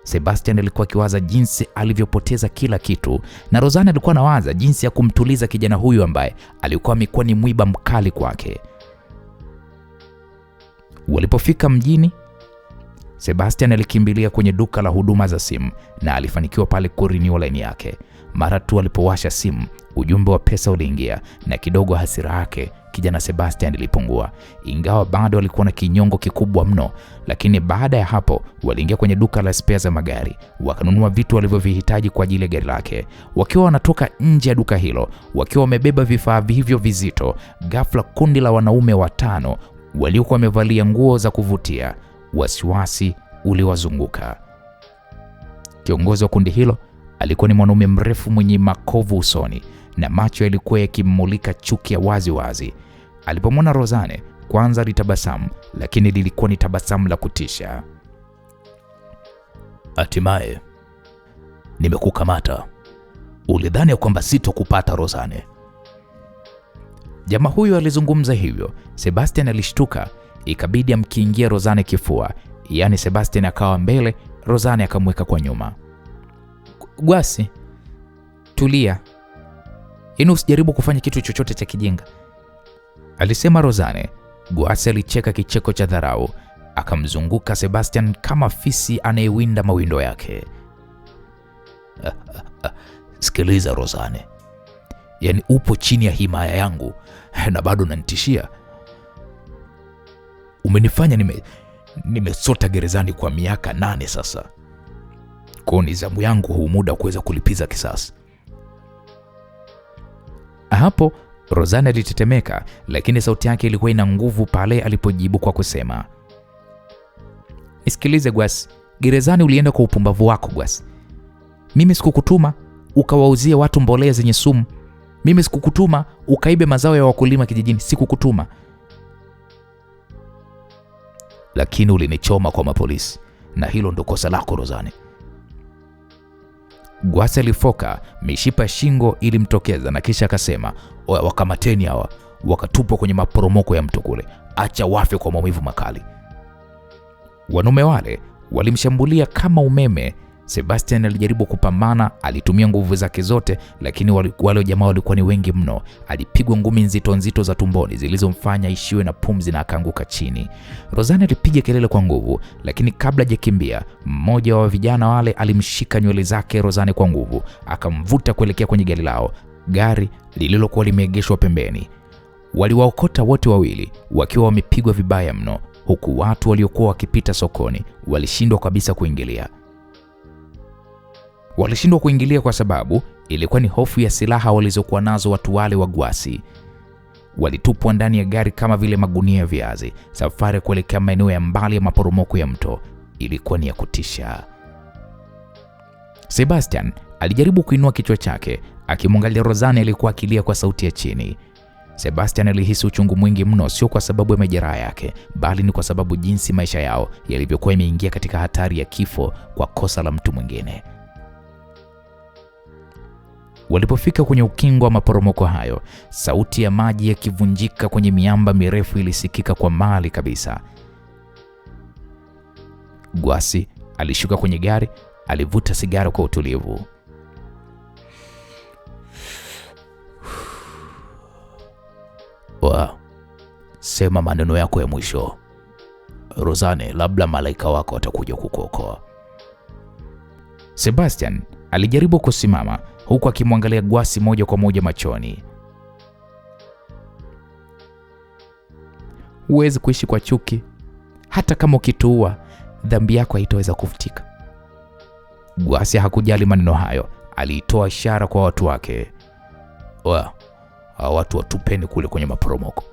Sebastian alikuwa akiwaza jinsi alivyopoteza kila kitu, na Rozane alikuwa anawaza jinsi ya kumtuliza kijana huyu ambaye alikuwa amekuwa ni mwiba mkali kwake. Walipofika mjini, Sebastian alikimbilia kwenye duka la huduma za simu na alifanikiwa pale kurenew line yake. Mara tu alipowasha simu, ujumbe wa pesa uliingia na kidogo hasira yake kijana Sebastian ilipungua. Ingawa bado alikuwa na kinyongo kikubwa mno, lakini baada ya hapo waliingia kwenye duka la spare za magari, wakanunua vitu walivyovihitaji kwa ajili ya gari lake. Wakiwa wanatoka nje ya duka hilo, wakiwa wamebeba vifaa hivyo vizito, ghafla kundi la wanaume 5 waliokuwa wamevalia nguo za kuvutia, wasiwasi uliwazunguka. Kiongozi wa kundi hilo alikuwa ni mwanaume mrefu mwenye makovu usoni na macho yalikuwa yakimulika chuki ya wazi wazi. Alipomwona Rozane, kwanza alitabasamu, lakini lilikuwa ni tabasamu la kutisha. Hatimaye nimekukamata. Ulidhani kwamba sitokupata Rozane? Jamaa huyo alizungumza hivyo. Sebastian alishtuka, ikabidi amkiingia Rozane kifua. Yaani Sebastian akawa mbele, Rozane akamweka kwa nyuma. Gwasi, tulia. Usijaribu kufanya kitu chochote cha kijinga, alisema Rozane. Gwasi alicheka kicheko cha dharau, akamzunguka Sebastian kama fisi anayewinda mawindo yake. Sikiliza Rozane, yaani upo chini ya himaya yangu na bado unanitishia? Umenifanya nimesota gerezani kwa miaka 8 sasa. Kwa ni zamu yangu huu muda kuweza kulipiza kisasi. Hapo Rozane alitetemeka, lakini sauti yake ilikuwa ina nguvu pale alipojibu kwa kusema, nisikilize Gwasi, gerezani ulienda kwa upumbavu wako Gwasi. Mimi sikukutuma ukawauzia watu mbolea zenye sumu. Mimi sikukutuma ukaibe mazao ya wakulima kijijini, sikukutuma. Lakini ulinichoma kwa mapolisi, na hilo ndo kosa lako Rozane. Gwasi alifoka, mishipa shingo ilimtokeza na kisha akasema, oya, wakamateni hawa, wakatupwa kwenye maporomoko ya mto kule. Acha wafe kwa maumivu makali. Wanaume wale walimshambulia kama umeme. Sebastian alijaribu kupambana, alitumia nguvu zake zote, lakini wale jamaa walikuwa ni wengi mno. Alipigwa ngumi nzito nzito za tumboni zilizomfanya ishiwe na pumzi na akaanguka chini. Rozane alipiga kelele kwa nguvu, lakini kabla hajakimbia, mmoja wa vijana wale alimshika nywele zake Rozane kwa nguvu, akamvuta kuelekea kwenye gari lao, gari lililokuwa limeegeshwa pembeni. Waliwaokota wote wawili wakiwa wamepigwa vibaya mno, huku watu waliokuwa wakipita sokoni walishindwa kabisa kuingilia. Walishindwa kuingilia kwa sababu ilikuwa ni hofu ya silaha walizokuwa nazo watu wale wa Gwasi. Walitupwa ndani ya gari kama vile magunia ya viazi. Safari kuelekea maeneo ya mbali ya maporomoko ya mto ilikuwa ni ya kutisha. Sebastian alijaribu kuinua kichwa chake, akimwangalia Rozane alikuwa akilia kwa sauti ya chini. Sebastian alihisi uchungu mwingi mno, sio kwa sababu ya majeraha yake, bali ni kwa sababu jinsi maisha yao yalivyokuwa imeingia katika hatari ya kifo kwa kosa la mtu mwingine. Walipofika kwenye ukingo wa maporomoko hayo, sauti ya maji yakivunjika kwenye miamba mirefu ilisikika kwa mbali kabisa. Gwasi alishuka kwenye gari, alivuta sigara kwa utulivu. Sema maneno yako ya mwisho Rozane, labda malaika wako atakuja kukuokoa. Sebastian alijaribu kusimama huku akimwangalia Gwasi moja kwa moja machoni. Huwezi kuishi kwa chuki. Hata kama ukituua, dhambi yako haitaweza kufutika. Gwasi hakujali maneno hayo, aliitoa ishara kwa watu wake. Watu watupeni kule kwenye maporomoko.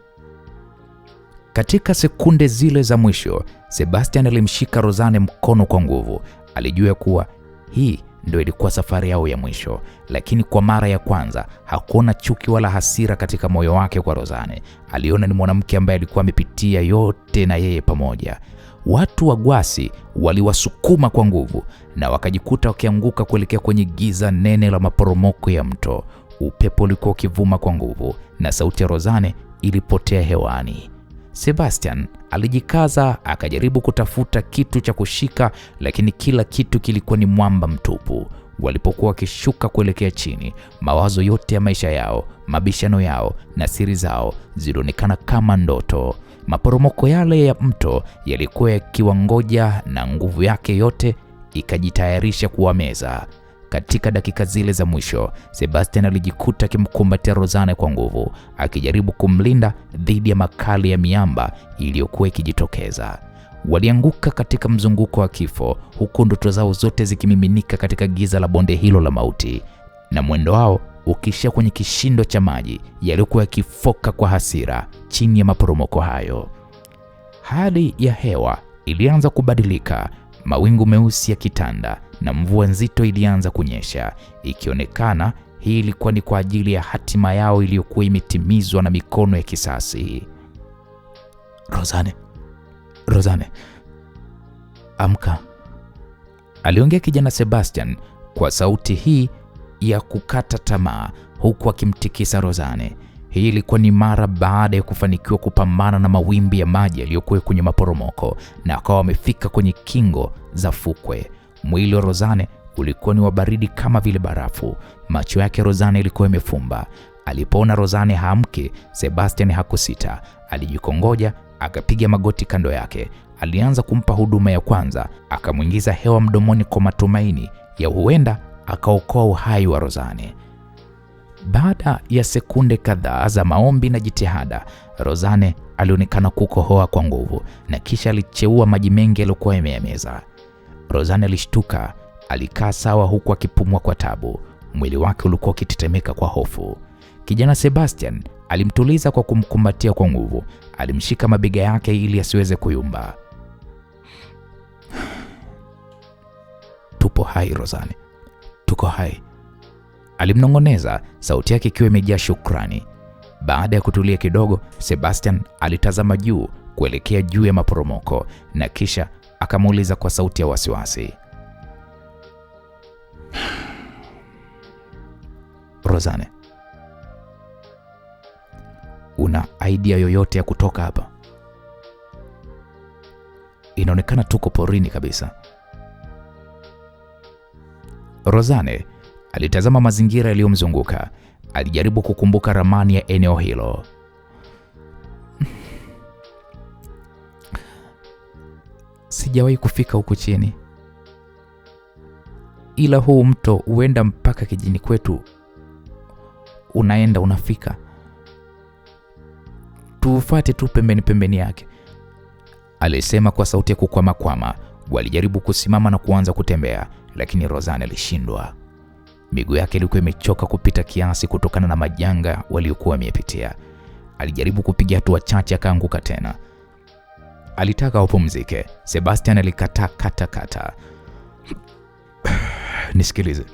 Katika sekunde zile za mwisho, Sebastian alimshika Rozane mkono kwa nguvu. Alijua kuwa hii ndio ilikuwa safari yao ya mwisho, lakini kwa mara ya kwanza hakuona chuki wala hasira katika moyo wake kwa Rozane. Aliona ni mwanamke ambaye alikuwa amepitia yote na yeye pamoja. Watu wa Gwasi waliwasukuma kwa nguvu na wakajikuta wakianguka kuelekea kwenye giza nene la maporomoko ya mto. Upepo ulikuwa ukivuma kwa nguvu na sauti ya Rozane ilipotea hewani. Sebastian alijikaza, akajaribu kutafuta kitu cha kushika, lakini kila kitu kilikuwa ni mwamba mtupu. Walipokuwa wakishuka kuelekea chini, mawazo yote ya maisha yao, mabishano yao na siri zao zilionekana kama ndoto. Maporomoko yale ya mto yalikuwa yakiwangoja na nguvu yake yote ikajitayarisha kuwameza. Katika dakika zile za mwisho, Sebastian alijikuta akimkumbatia Rosanne kwa nguvu, akijaribu kumlinda dhidi ya makali ya miamba iliyokuwa ikijitokeza. Walianguka katika mzunguko wa kifo, huku ndoto zao zote zikimiminika katika giza la bonde hilo la mauti, na mwendo wao ukishia kwenye kishindo cha maji yaliyokuwa yakifoka kwa hasira chini ya maporomoko hayo. Hali ya hewa ilianza kubadilika, mawingu meusi yakitanda na mvua nzito ilianza kunyesha, ikionekana hii ilikuwa ni kwa ajili ya hatima yao iliyokuwa imetimizwa na mikono ya kisasi. Rosanne, amka, aliongea kijana Sebastian kwa sauti hii ya kukata tamaa, huku akimtikisa Rosanne. Hii ilikuwa ni mara baada ya kufanikiwa kupambana na mawimbi ya maji yaliyokuwa kwenye maporomoko, na akawa wamefika kwenye kingo za fukwe. Mwili wa Rosanne ulikuwa ni wa baridi kama vile barafu. Macho yake Rosanne ilikuwa imefumba. Alipoona Rosanne haamki, Sebastian hakusita. Alijikongoja, akapiga magoti kando yake. Alianza kumpa huduma ya kwanza, akamwingiza hewa mdomoni kwa matumaini ya huenda akaokoa uhai wa Rosanne. Baada ya sekunde kadhaa za maombi na jitihada, Rosanne alionekana kukohoa kwa nguvu na kisha alicheua maji mengi yaliyokuwa yameyameza. Rosanne alishtuka, alikaa sawa huku akipumua kwa tabu. Mwili wake ulikuwa ukitetemeka kwa hofu. Kijana Sebastian alimtuliza kwa kumkumbatia kwa nguvu. Alimshika mabega yake ili asiweze kuyumba. Tupo hai Rosanne, tuko hai, alimnong'oneza, sauti yake ikiwa imejaa shukrani. Baada ya kutulia kidogo, Sebastian alitazama juu kuelekea juu ya maporomoko na kisha akamuuliza kwa sauti ya wasiwasi, Rosanne, una idea yoyote ya kutoka hapa? Inaonekana tuko porini kabisa. Rosanne alitazama mazingira yaliyomzunguka. Alijaribu kukumbuka ramani ya eneo hilo. Sijawahi kufika huku chini, ila huu mto huenda mpaka kijini kwetu, unafika. Tufuate tu pembeni yake, alisema kwa sauti ya kukwama. Walijaribu kusimama na kuanza kutembea, lakini Rosanne alishindwa. Miguu yake ilikuwa imechoka kupita kiasi kutokana na majanga waliokuwa wamepitia. Alijaribu kupiga hatua chache akaanguka tena. Alitaka upumzike. Sebastian alikataa kata. Nisikilize,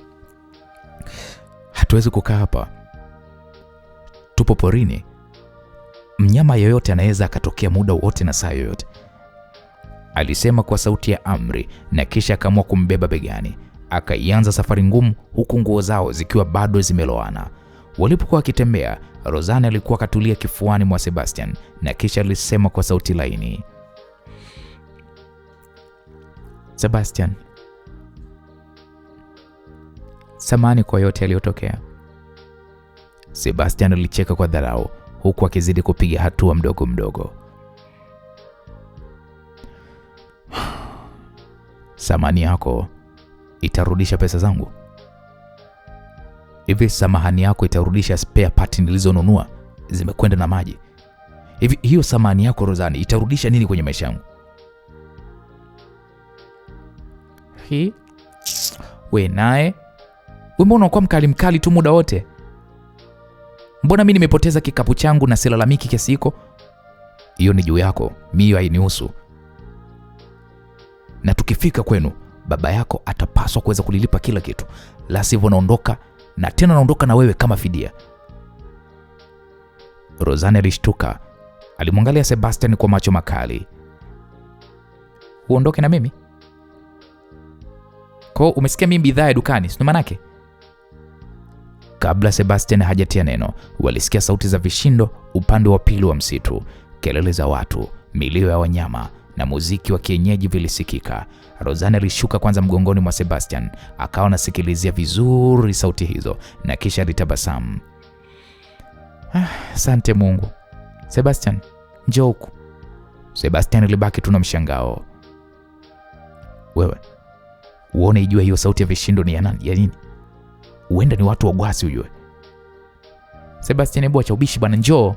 hatuwezi kukaa hapa, tupo porini. Mnyama yoyote anaweza akatokea muda wote na saa yoyote, alisema kwa sauti ya amri, na kisha akaamua kumbeba begani. Akaianza safari ngumu, huku nguo zao zikiwa bado zimeloana. Walipokuwa wakitembea, Rosanne alikuwa katulia kifuani mwa Sebastian, na kisha alisema kwa sauti laini, Sebastian, samahani kwa yote yaliyotokea. Sebastian alicheka kwa dharau, huku akizidi kupiga hatua mdogo. Samahani yako itarudisha pesa zangu? Hivi samahani yako itarudisha spare part nilizonunua zimekwenda na maji? Hivi hiyo samahani yako Rosanne itarudisha nini kwenye maisha yangu? We naye, mbona unakuwa mkali tu muda wote? Mbona mimi nimepoteza kikapu changu na silalamiki kiasi hiko? Hiyo ni juu yako, mimi hainihusu. Na tukifika kwenu, baba yako atapaswa kuweza kulilipa kila kitu, la sivyo naondoka, na tena naondoka na wewe kama fidia. Rosanne alishtuka. Alimwangalia Sebastian kwa macho makali. Uondoke na mimi? Kwa umesikia mimi bidhaa ya dukani, sio manake? Kabla Sebastian hajatia neno, walisikia sauti za vishindo upande wa pili wa msitu. Kelele za watu, milio ya wanyama na muziki wa kienyeji vilisikika. Rosanne alishuka kwanza mgongoni mwa Sebastian, akawa anasikilizia vizuri sauti hizo, na kisha alitabasamu. Asante Mungu. Sebastian, njoo huku. Sebastian alibaki tu na mshangao. Wewe, uone ijue hiyo sauti ya vishindo ni ya nani? Ya nini? Huenda ni watu wa Gwasi ujue. Sebastian, hebu acha ubishi bwana, njoo.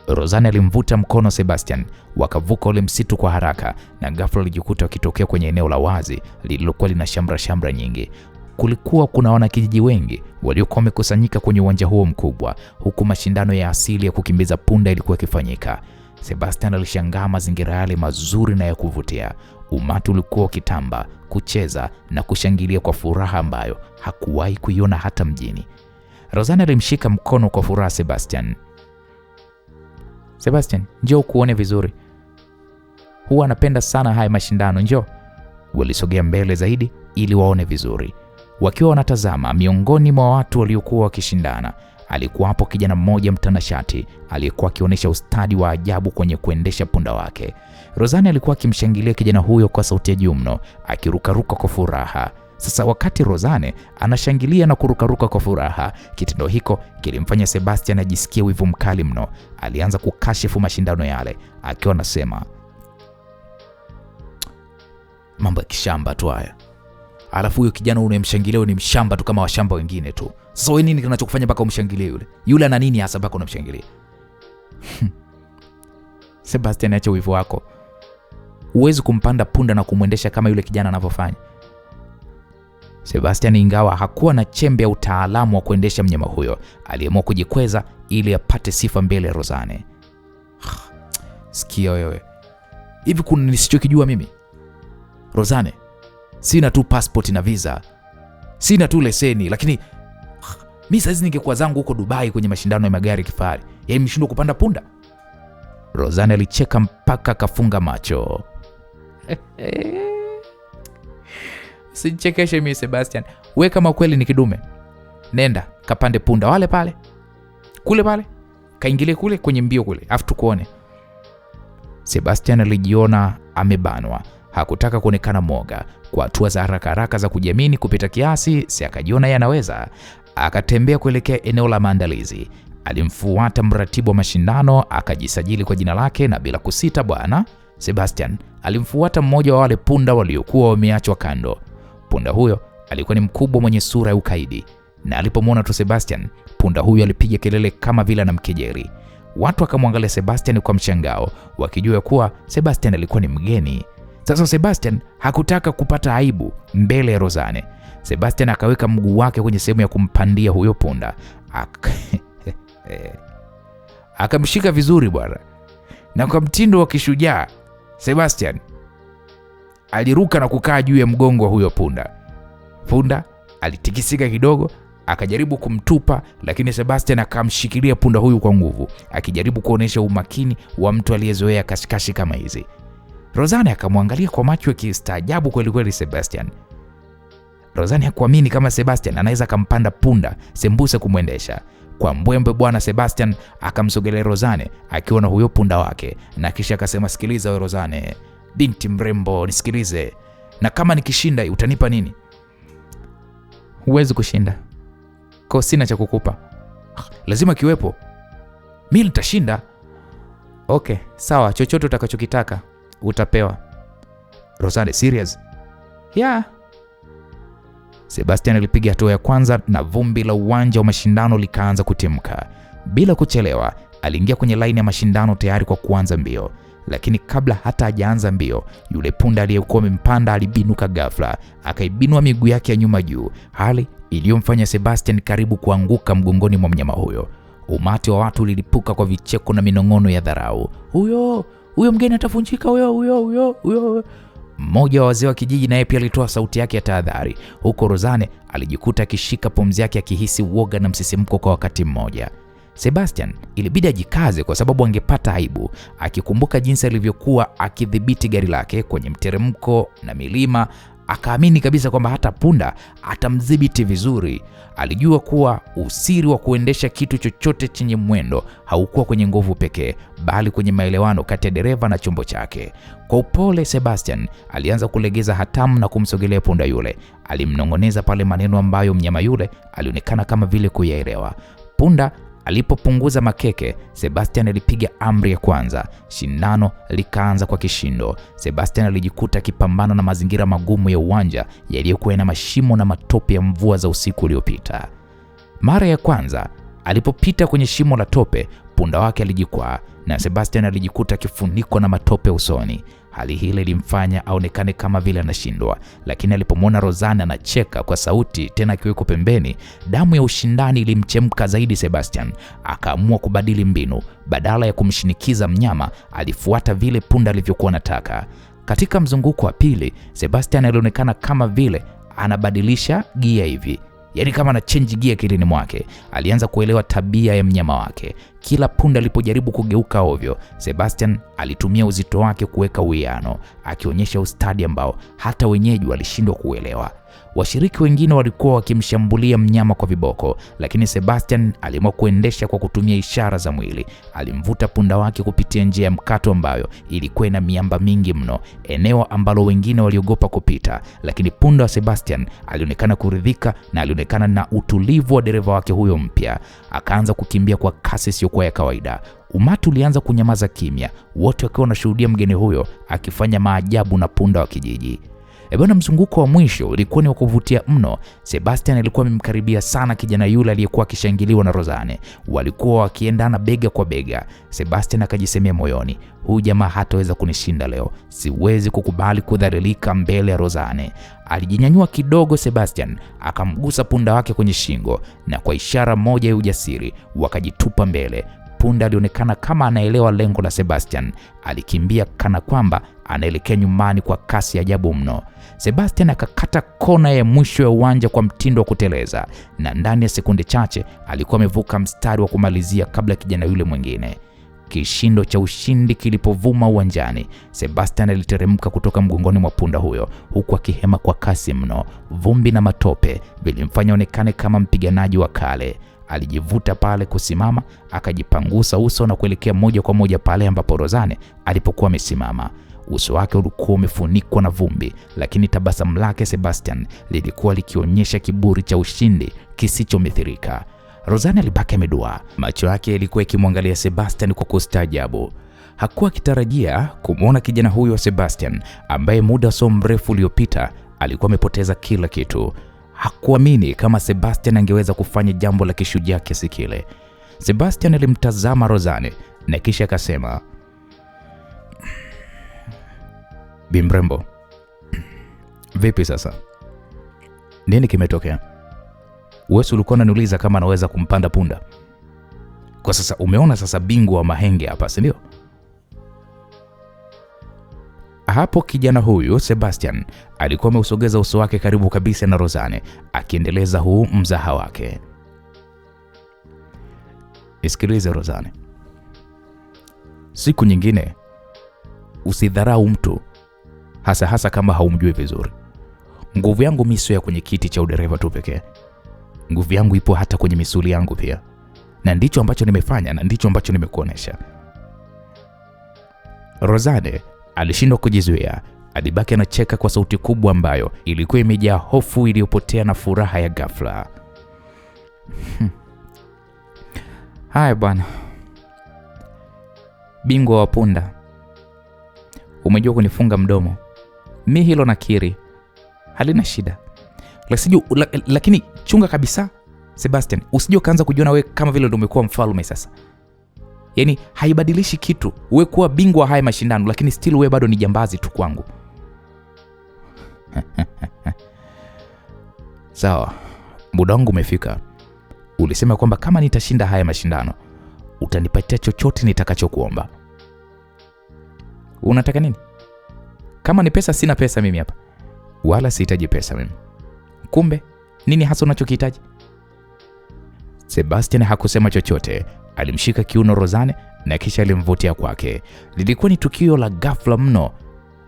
Rozane alimvuta mkono Sebastian, wakavuka ule msitu kwa haraka na ghafla alijikuta wakitokea kwenye eneo la wazi lililokuwa lina shamra nyingi. Kulikuwa kuna wanakijiji wengi waliokuwa wamekusanyika kwenye uwanja huo mkubwa, huku mashindano ya asili ya kukimbiza punda ilikuwa ikifanyika. Sebastian alishangaa mazingira yale mazuri na ya kuvutia. Umati ulikuwa ukitamba, kucheza na kushangilia kwa furaha ambayo hakuwahi kuiona hata mjini. Rozane alimshika mkono kwa furaha Sebastian. Sebastian, njoo kuone vizuri. Huwa anapenda sana haya mashindano, njoo. Walisogea mbele zaidi ili waone vizuri. Wakiwa wanatazama, miongoni mwa watu waliokuwa wakishindana, alikuwapo kijana mmoja mtanashati aliyekuwa akionyesha ustadi wa ajabu kwenye kuendesha punda wake. Rozane alikuwa akimshangilia kijana huyo kwa sauti ya juu mno, akirukaruka kwa furaha. Sasa wakati Rozane anashangilia na kurukaruka kwa furaha, kitendo hiko kilimfanya Sebastian ajisikie wivu mkali mno. Alianza kukashifu mashindano yale, akiwa anasema, mambo ya kishamba tu haya. Alafu huyo kijana unayemshangilia ni mshamba tu kama washamba wengine tu. Sasa wewe nini kinachokufanya mpaka umshangilie yule? Yule ana nini hasa mpaka unamshangilia? Sebastian, acha wivu wako. Huwezi kumpanda punda na kumwendesha kama yule kijana anavyofanya. Sebastian, ingawa hakuwa na chembe ya utaalamu wa kuendesha mnyama huyo, aliamua kujikweza ili apate sifa mbele ya Rozane. Sikia wewe, hivi kuna nisichokijua mimi? Rozane, sina tu passport na visa, sina tu leseni, lakini mimi sasa ningekuwa zangu huko Dubai kwenye mashindano ya magari kifahari, yaani mshindo kupanda punda. Rozane alicheka mpaka akafunga macho. Sichekeshe mimi Sebastian. Wewe kama kweli ni kidume, nenda kapande punda wale pale. Kule pale. Kaingilie kule kwenye mbio kule, afu tukuone. Sebastian alijiona amebanwa. Hakutaka kuonekana mwoga. Kwa hatua za haraka za kujiamini kupita kiasi, si akajiona yeye anaweza. Akatembea kuelekea eneo la maandalizi. Alimfuata mratibu wa mashindano, akajisajili kwa jina lake na bila kusita bwana Sebastian alimfuata mmoja wa wale punda waliokuwa wameachwa kando. Punda huyo alikuwa ni mkubwa mwenye sura ya ukaidi, na alipomwona tu Sebastian, punda huyo alipiga kelele kama vile anamkejeli. Watu wakamwangalia Sebastian kwa mshangao, wakijua kuwa Sebastian alikuwa ni mgeni. Sasa Sebastian hakutaka kupata aibu mbele ya Rozane. Sebastian akaweka mguu wake kwenye sehemu ya kumpandia huyo punda. Akamshika vizuri bwana. Na kwa mtindo wa kishujaa, Sebastian aliruka na kukaa juu ya mgongo wa huyo punda. Punda alitikisika kidogo, akajaribu kumtupa, lakini Sebastian akamshikilia punda huyu kwa nguvu, akijaribu kuonesha umakini wa mtu aliyezoea kashikashi kama hizi. Rozane akamwangalia kwa macho ya kistaajabu kweli Sebastian. Rozane hakuamini kama Sebastian anaweza kampanda punda sembuse kumwendesha. Kwa mbwembe bwana Sebastian akamsogelea Rozane akiwa na huyo punda wake, na kisha akasema, sikiliza wewe Rozane, binti mrembo, nisikilize. Na kama nikishinda utanipa nini? Huwezi kushinda. Kwa sina cha kukupa. Lazima kiwepo. Mimi nitashinda. Okay, sawa, chochote utakachokitaka utapewa. Rozane, serious? Yeah. Sebastian alipiga hatua ya kwanza na vumbi la uwanja wa mashindano likaanza kutimka. Bila kuchelewa, aliingia kwenye laini ya mashindano tayari kwa kuanza mbio. Lakini kabla hata hajaanza mbio, yule punda aliyekuwa amempanda alibinuka ghafla, akaibinua miguu yake ya nyuma juu, hali iliyomfanya Sebastian karibu kuanguka mgongoni mwa mnyama huyo. Umati wa watu ulilipuka kwa vicheko na minong'ono ya dharau. Huyo mgeni atavunjika, huyo. Mmoja wa wazee wa kijiji naye pia alitoa sauti yake ya tahadhari, huko Rozane alijikuta akishika pumzi yake akihisi uoga na msisimko kwa wakati mmoja. Sebastian ilibidi ajikaze kwa sababu angepata aibu, akikumbuka jinsi alivyokuwa akidhibiti gari lake kwenye mteremko na milima. Akaamini kabisa kwamba hata punda atamdhibiti vizuri. Alijua kuwa usiri wa kuendesha kitu chochote chenye mwendo haukuwa kwenye nguvu pekee, bali kwenye maelewano kati ya dereva na chombo chake. Kwa upole, Sebastian alianza kulegeza hatamu na kumsogelea punda yule. Alimnong'oneza pale maneno ambayo mnyama yule alionekana kama vile kuyaelewa. Punda Alipopunguza makeke, Sebastian alipiga amri ya kwanza. Shindano likaanza kwa kishindo. Sebastian alijikuta akipambana na mazingira magumu ya uwanja yaliyokuwa na mashimo na matope ya mvua za usiku uliopita. Mara ya kwanza alipopita kwenye shimo la tope, punda wake alijikwaa na Sebastian alijikuta akifunikwa na matope usoni. Hali hile ilimfanya aonekane kama vile anashindwa, lakini alipomwona Rosanne anacheka kwa sauti tena akiweko pembeni, damu ya ushindani ilimchemka zaidi. Sebastian akaamua kubadili mbinu. Badala ya kumshinikiza mnyama, alifuata vile punda alivyokuwa anataka. Katika mzunguko wa pili, Sebastian alionekana kama vile anabadilisha gia hivi, yaani kama ana change gia kilini mwake. Alianza kuelewa tabia ya mnyama wake. Kila punda alipojaribu kugeuka ovyo, Sebastian alitumia uzito wake kuweka uwiano, akionyesha ustadi ambao hata wenyeji walishindwa kuelewa. Washiriki wengine walikuwa wakimshambulia mnyama kwa viboko, lakini Sebastian aliamua kuendesha kwa kutumia ishara za mwili. Alimvuta punda wake kupitia njia ya mkato ambayo ilikuwa na miamba mingi mno, eneo ambalo wengine waliogopa kupita, lakini punda wa Sebastian alionekana kuridhika na alionekana na utulivu wa dereva wake huyo mpya. Akaanza kukimbia kwa kasi isiyokuwa ya kawaida. Umati ulianza kunyamaza kimya, wote wakiwa wanashuhudia mgeni huyo akifanya maajabu na punda wa kijiji. Bwana, mzunguko wa mwisho ulikuwa ni wa kuvutia mno. Sebastian alikuwa amemkaribia sana kijana yule aliyekuwa akishangiliwa na Rosanne. Walikuwa wakiendana bega kwa bega. Sebastian akajisemea moyoni, huyu jamaa hataweza kunishinda leo. Siwezi kukubali kudhalilika mbele ya Rosanne. Alijinyanyua kidogo Sebastian, akamgusa punda wake kwenye shingo, na kwa ishara moja ya ujasiri wakajitupa mbele. Punda alionekana kama anaelewa lengo la Sebastian. Alikimbia kana kwamba anaelekea nyumbani kwa kasi ya ajabu mno. Sebastian akakata kona ya mwisho ya uwanja kwa mtindo wa kuteleza, na ndani ya sekunde chache alikuwa amevuka mstari wa kumalizia kabla kijana yule mwingine. Kishindo cha ushindi kilipovuma uwanjani, Sebastian aliteremka kutoka mgongoni mwa punda huyo huku akihema kwa kasi mno. Vumbi na matope vilimfanya onekane kama mpiganaji wa kale. Alijivuta pale kusimama, akajipangusa uso na kuelekea moja kwa moja pale ambapo Rosanne alipokuwa amesimama. Uso wake ulikuwa umefunikwa na vumbi, lakini tabasamu lake Sebastian lilikuwa likionyesha kiburi cha ushindi kisichomithirika. Rosanne alibaki ameduaa, macho yake yalikuwa yakimwangalia Sebastian kwa kustaajabu. Hakuwa akitarajia kumwona kijana huyo wa Sebastian ambaye muda so mrefu uliopita alikuwa amepoteza kila kitu. Hakuamini kama Sebastian angeweza kufanya jambo la kishujaa kiasi kile. Sebastian alimtazama Rosanne na kisha akasema, Bimrembo, vipi sasa? Nini kimetokea? Wewe ulikuwa unaniuliza kama naweza kumpanda punda. Kwa sasa umeona sasa bingwa wa mahenge hapa, si ndio? Hapo kijana huyu Sebastian alikuwa ameusogeza uso wake karibu kabisa na Rosanne, akiendeleza huu mzaha wake. Isikilize Rosanne, siku nyingine usidharau mtu, hasa kama haumjui vizuri. Nguvu yangu mimi sio ya kwenye kiti cha udereva tu pekee. Nguvu yangu ipo hata kwenye misuli yangu pia. Na ndicho ambacho nimefanya na ndicho ambacho nimekuonesha. Rosanne alishindwa kujizuia. Alibaki anacheka kwa sauti kubwa ambayo ilikuwa imejaa hofu iliyopotea na furaha ya ghafla. Haya bwana, bingwa wa punda, umejua kunifunga mdomo. Mimi hilo nakiri, halina shida. Lakini chunga kabisa Sebastian, usije kaanza kujiona wewe kama vile ndio umekuwa mfalme sasa. Yaani haibadilishi kitu wewe kuwa bingwa haya mashindano, lakini still wewe bado ni jambazi tu kwangu. Sawa, muda wangu umefika. Ulisema kwamba kama nitashinda haya mashindano utanipatia chochote nitakachokuomba. Unataka nini? Kama ni pesa, sina pesa mimi hapa. Wala sihitaji pesa mimi. Kumbe nini hasa unachokihitaji? Sebastian hakusema chochote. Alimshika kiuno Rosanne na kisha alimvutia kwake. Lilikuwa ni tukio la ghafla mno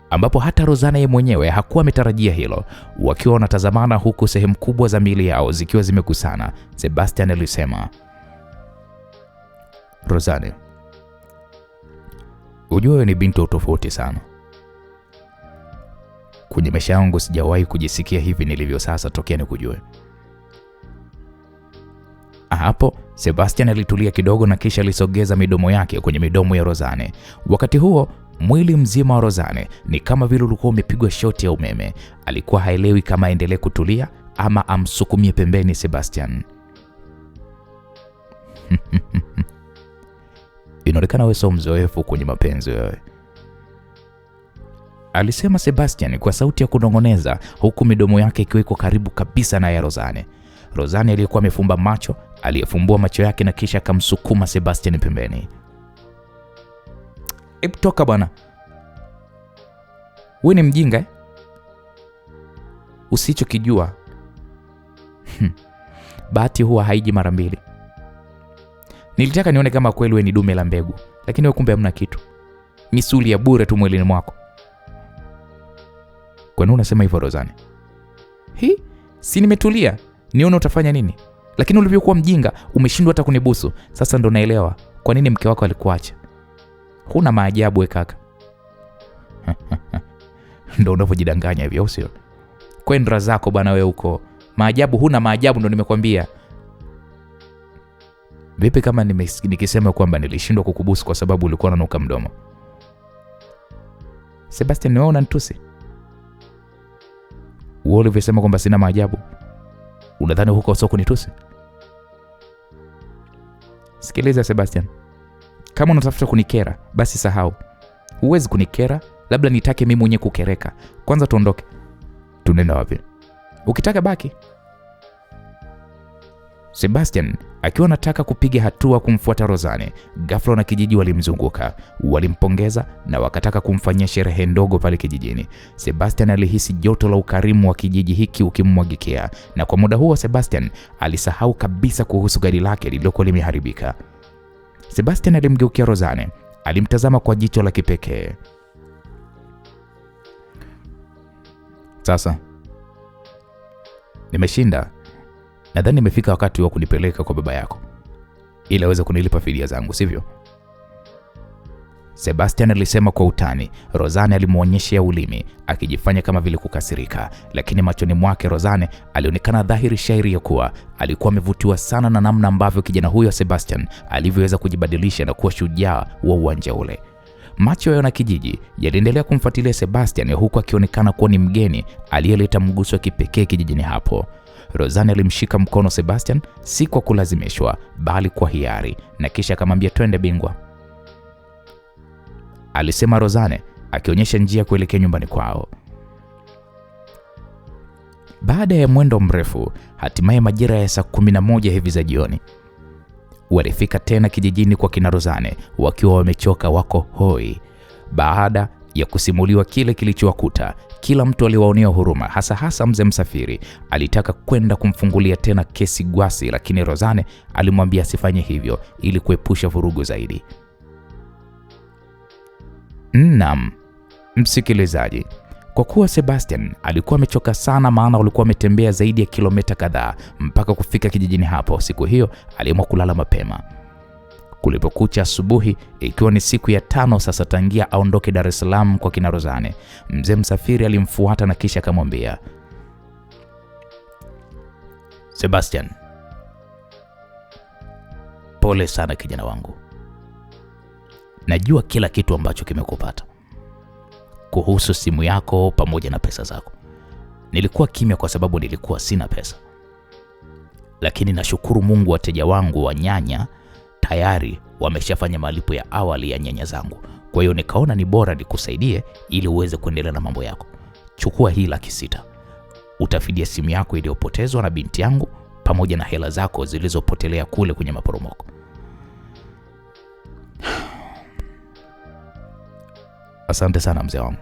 ambapo hata Rosanne yeye mwenyewe hakuwa ametarajia hilo. Wakiwa wanatazamana huku sehemu kubwa za miili yao zikiwa zimekusana, Sebastian alisema, Rosanne, unajua wewe ni binti tofauti sana. Kwenye maisha yangu sijawahi kujisikia hivi nilivyo sasa tokea nikujue. Hapo Sebastian alitulia kidogo na kisha alisogeza midomo yake kwenye midomo ya Rozane. Wakati huo mwili mzima wa Rozane ni kama vile ulikuwa umepigwa shoti ya umeme. Alikuwa haelewi kama aendelee kutulia ama amsukumie pembeni Sebastian. Inaonekana wewe sio mzoefu kwenye mapenzi wewe, alisema Sebastian kwa sauti ya kunong'oneza, huku midomo yake ikiwa karibu kabisa na ya Rozane. Rozane aliyekuwa amefumba macho aliyefumbua macho yake na kisha akamsukuma Sebastian pembeni. Hebu toka bwana, wewe ni mjinga eh? Usichokijua bahati huwa haiji mara mbili. Nilitaka nione kama kweli wewe ni dume la mbegu, lakini wewe kumbe hamna kitu, misuli ya bure tu mwilini mwako. Kwa nini unasema hivyo Rozane? Si nimetulia nione utafanya nini, lakini ulivyokuwa mjinga umeshindwa hata kunibusu. Sasa ndo naelewa kwa nini mke wako alikuacha. Huna maajabu we kaka. Ndo unavyojidanganya hivyo au sio? Kwenda zako bwana wewe huko. Maajabu huna maajabu, ndo nimekwambia. Vipi kama nikisema kwamba nilishindwa kukubusu kwa sababu ulikuwa unanuka mdomo? Sebastian, wewe unanitusi? Wewe ulivyosema kwamba sina maajabu, unadhani huko sio kunitusi? Sikiliza Sebastian, kama unatafuta kunikera basi sahau. Huwezi kunikera, labda nitake mimi mwenyewe kukereka. Kwanza tuondoke. Tunaenda wapi? Ukitaka baki. Sebastian akiwa anataka kupiga hatua kumfuata Rozane, ghafla na kijiji walimzunguka, walimpongeza na wakataka kumfanyia sherehe ndogo pale kijijini. Sebastian alihisi joto la ukarimu wa kijiji hiki ukimmwagikia, na kwa muda huo Sebastian alisahau kabisa kuhusu gari lake lililokuwa limeharibika. Sebastian alimgeukia Rozane, alimtazama kwa jicho la kipekee. Sasa nimeshinda. Nadhani imefika wakati wa kunipeleka kwa baba yako ili aweze kunilipa fidia zangu, sivyo? Sebastian alisema kwa utani. Rozane alimuonyesha ulimi akijifanya kama vile kukasirika, lakini machoni mwake Rozane alionekana dhahiri shairi ya kuwa alikuwa amevutiwa sana na namna ambavyo kijana huyo Sebastian alivyoweza kujibadilisha na kuwa shujaa wa uwanja ule. Macho ya wanakijiji yaliendelea kumfuatilia Sebastian, huku akionekana kuwa ni mgeni aliyeleta mguso wa kipekee kijijini hapo. Rozane alimshika mkono Sebastian, si kwa kulazimishwa bali kwa hiari, na kisha akamwambia twende bingwa, alisema Rozane akionyesha njia kuelekea nyumbani kwao. Baada ya mwendo mrefu, hatimaye majira ya saa 11 hivi za jioni walifika tena kijijini kwa kina Rozane wakiwa wamechoka, wako hoi. Baada ya kusimuliwa kile kilichowakuta, kila mtu aliwaonea huruma, hasa mzee Msafiri. Alitaka kwenda kumfungulia tena kesi Gwasi, lakini Rozane alimwambia asifanye hivyo ili kuepusha vurugu zaidi. Naam, msikilizaji, kwa kuwa Sebastian alikuwa amechoka sana, maana walikuwa wametembea zaidi ya kilomita kadhaa mpaka kufika kijijini hapo, siku hiyo aliamua kulala mapema. Kulipokucha asubuhi, ikiwa ni siku ya 5 sasa tangia aondoke Dar es Salaam kwa kina Rozane, mzee Msafiri alimfuata na kisha akamwambia, Sebastian, pole sana kijana wangu. Najua kila kitu ambacho kimekupata kuhusu simu yako pamoja na pesa zako. Nilikuwa kimya kwa sababu nilikuwa sina pesa, lakini nashukuru Mungu wateja wangu wa nyanya tayari wameshafanya malipo ya awali ya nyanya zangu. Kwa hiyo nikaona ni bora nikusaidie ili uweze kuendelea na mambo yako. Chukua hii 600,000. Utafidia simu yako iliyopotezwa na binti yangu pamoja na hela zako zilizopotelea kule kwenye maporomoko. Asante sana mzee wangu.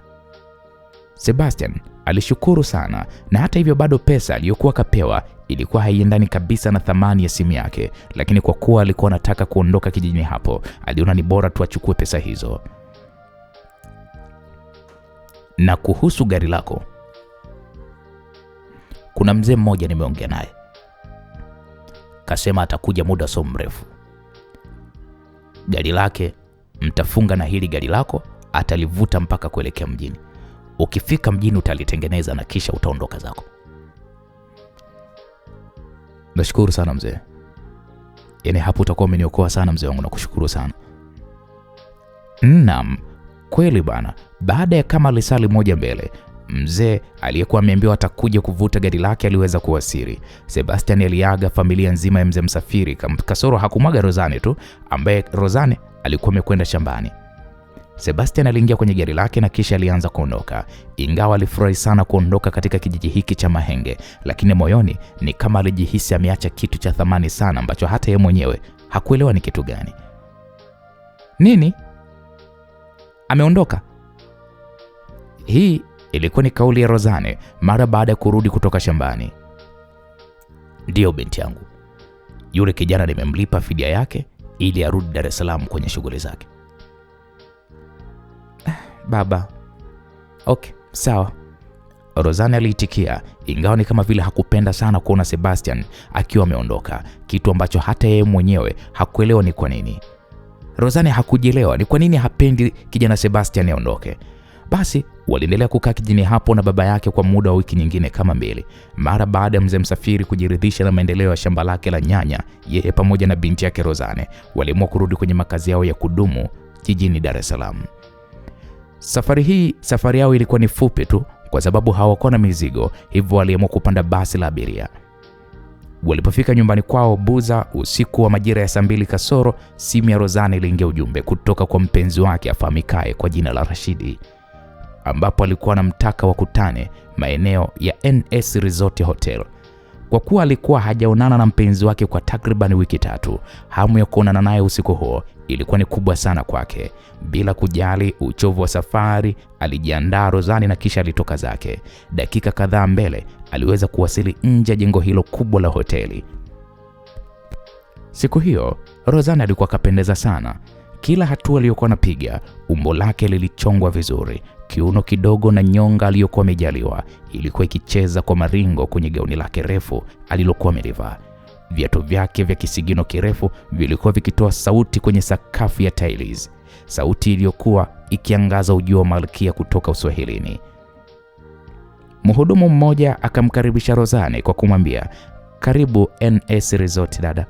Sebastian alishukuru sana, na hata hivyo bado pesa aliyokuwa kapewa ilikuwa haiendani kabisa na thamani ya simu yake, lakini kwa kuwa alikuwa anataka kuondoka kijijini hapo, aliona ni bora tu achukue pesa hizo. Na kuhusu gari lako, kuna mzee mmoja nimeongea naye, kasema atakuja muda so mrefu. Gari lake mtafunga na hili gari lako atalivuta mpaka kuelekea mjini. Ukifika mjini utalitengeneza na kisha utaondoka zako. Nashukuru sana mzee. Yaani hapo utakuwa umeniokoa sana mzee wangu, nakushukuru sana. Naam, kweli bana. Baada ya kama lisali moja mbele, mzee aliyekuwa ameambiwa atakuja kuvuta gari lake aliweza kuwasili. Sebastian aliaga familia nzima ya mzee Msafiri, kasoro hakumwaga Rozane tu, ambaye Rozane alikuwa amekwenda shambani. Sebastian aliingia kwenye gari lake na kisha alianza kuondoka. Ingawa alifurahi sana kuondoka katika kijiji hiki cha Mahenge, lakini moyoni ni kama alijihisi ameacha kitu cha thamani sana ambacho hata yeye mwenyewe hakuelewa ni kitu gani. Nini? Ameondoka? Hii ilikuwa ni kauli ya Rozane mara baada ya kurudi kutoka shambani. Ndio binti yangu, yule kijana nimemlipa fidia yake ili arudi Dar es Salaam kwenye shughuli zake. Baba, okay, sawa. Rozane aliitikia, ingawa ni kama vile hakupenda sana kuona Sebastian akiwa ameondoka, kitu ambacho hata yeye mwenyewe hakuelewa ni kwa nini. Rozane hakujielewa ni kwa nini hapendi kijana Sebastian aondoke. Basi waliendelea kukaa kijini hapo na baba yake kwa muda wa wiki nyingine kama 2. Mara baada ya mzee Msafiri kujiridhisha na maendeleo ya shamba lake la nyanya, yeye pamoja na binti yake Rozane waliamua kurudi kwenye makazi yao ya kudumu jijini Dar es Salaam. Safari yao ilikuwa ni fupi tu kwa sababu hawakuwa na mizigo, hivyo waliamua kupanda basi la abiria. Walipofika nyumbani kwao Buza usiku wa majira ya 2 kasoro, simu ya Rozane iliingia ujumbe kutoka kwa mpenzi wake afahamikaye kwa jina la Rashidi, ambapo alikuwa anamtaka wakutane maeneo ya NS Resort Hotel. Kwa kuwa alikuwa hajaonana na mpenzi wake kwa takriban wiki 3, hamu ya kuonana naye usiku huo ilikuwa ni kubwa sana kwake. Bila kujali uchovu wa safari, alijiandaa Rozane na kisha alitoka zake. Dakika kadhaa mbele aliweza kuwasili nje ya jengo hilo kubwa la hoteli. Siku hiyo Rozane alikuwa kapendeza sana. Kila hatua aliyokuwa anapiga, umbo lake lilichongwa vizuri. Kiuno kidogo na nyonga aliyokuwa amejaliwa ilikuwa ikicheza kwa maringo kwenye gauni lake refu alilokuwa amelivaa. Viatu vyake vya kisigino kirefu vilikuwa vikitoa sauti kwenye sakafu ya tiles, sauti iliyokuwa ikiangaza ujio wa malkia kutoka Uswahilini. Mhudumu mmoja akamkaribisha Rozane kwa kumwambia, "Karibu NS Resort dada."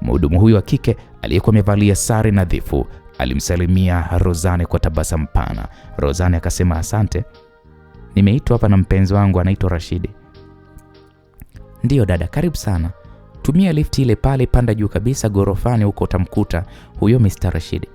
Mhudumu huyu wa kike aliyekuwa amevalia sare nadhifu alimsalimia Rozane kwa tabasamu pana. Rozane akasema, "Asante. Nimeitwa hapa na mpenzi wangu anaitwa Rashidi." "Ndiyo dada, karibu sana. Tumia lifti ile pale, panda juu kabisa gorofani, huko utamkuta huyo Mr. Rashidi."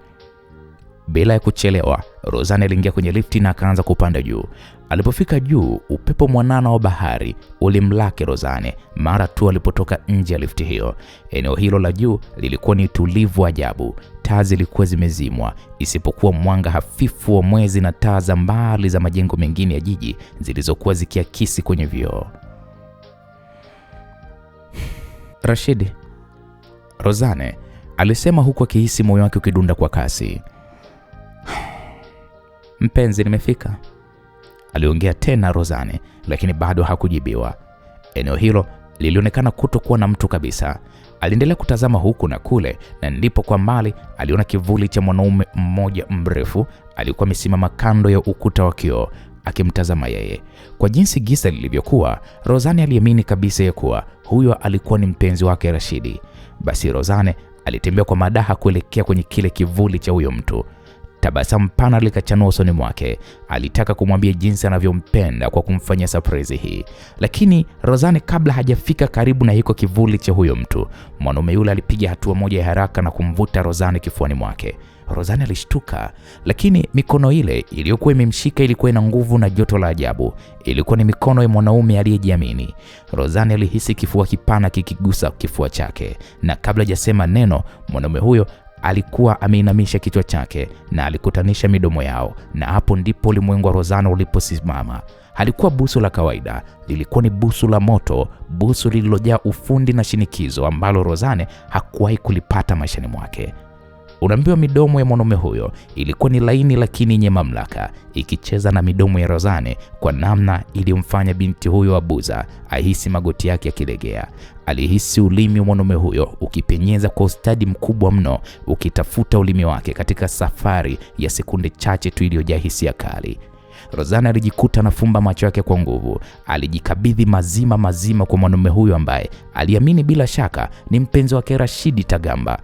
Bila ya kuchelewa, Rozane aliingia kwenye lifti na akaanza kupanda juu. Alipofika juu, upepo mwanana wa bahari ulimlaki Rozane mara tu alipotoka nje ya lifti hiyo. Eneo hilo la juu lilikuwa ni tulivu ajabu. Taa zilikuwa zimezimwa isipokuwa mwanga hafifu wa mwezi na taa za mbali za majengo mengine ya jiji zilizokuwa zikiakisi kwenye vioo. "Rashidi," Rozane alisema huku akihisi moyo wake ukidunda kwa kasi. "Mpenzi, nimefika," aliongea tena Rozane, lakini bado hakujibiwa. Eneo hilo lilionekana kutokuwa na mtu kabisa. Aliendelea kutazama huku na kule, na ndipo kwa mbali aliona kivuli cha mwanaume mmoja mrefu. Alikuwa amesimama kando ya ukuta wa kioo akimtazama yeye. Kwa jinsi giza lilivyokuwa, Rozane aliamini kabisa ya kuwa huyo alikuwa ni mpenzi wake Rashidi. Basi Rozane alitembea kwa madaha kuelekea kwenye kile kivuli cha huyo mtu. Tabasamu pana likachanua usoni mwake. Alitaka kumwambia jinsi anavyompenda kwa kumfanyia surprise hii. Lakini Rozane kabla hajafika karibu na hiko kivuli cha huyo mtu, mwanaume yule alipiga hatua moja ya haraka na kumvuta Rozane kifuani mwake. Rozane alishtuka, lakini mikono ile iliyokuwa imemshika ilikuwa ina nguvu na joto la ajabu. Ilikuwa ni mikono ya mwanaume aliyejiamini. Rozane alihisi kifua kipana kikigusa kifua chake, na kabla hajasema neno, mwanaume huyo alikuwa ameinamisha kichwa chake na alikutanisha midomo yao, na hapo ndipo ulimwengu wa Rozane uliposimama. Halikuwa busu la kawaida, lilikuwa ni busu la moto, busu lililojaa ufundi na shinikizo ambalo Rozane hakuwahi kulipata maishani mwake. Unaambiwa midomo ya mwanaume huyo ilikuwa ni laini lakini yenye mamlaka, ikicheza na midomo ya Rozane kwa namna iliyomfanya binti huyo wa Buza ahisi magoti yake yakilegea. Alihisi ulimi wa mwanaume huyo ukipenyeza kwa ustadi mkubwa mno, ukitafuta ulimi wake katika safari ya sekunde chache tu iliyojaa hisia kali. Rozane alijikuta anafumba macho yake kwa nguvu. Alijikabidhi mazima kwa mwanamume huyo ambaye aliamini bila shaka ni mpenzi wake Rashidi Tagamba.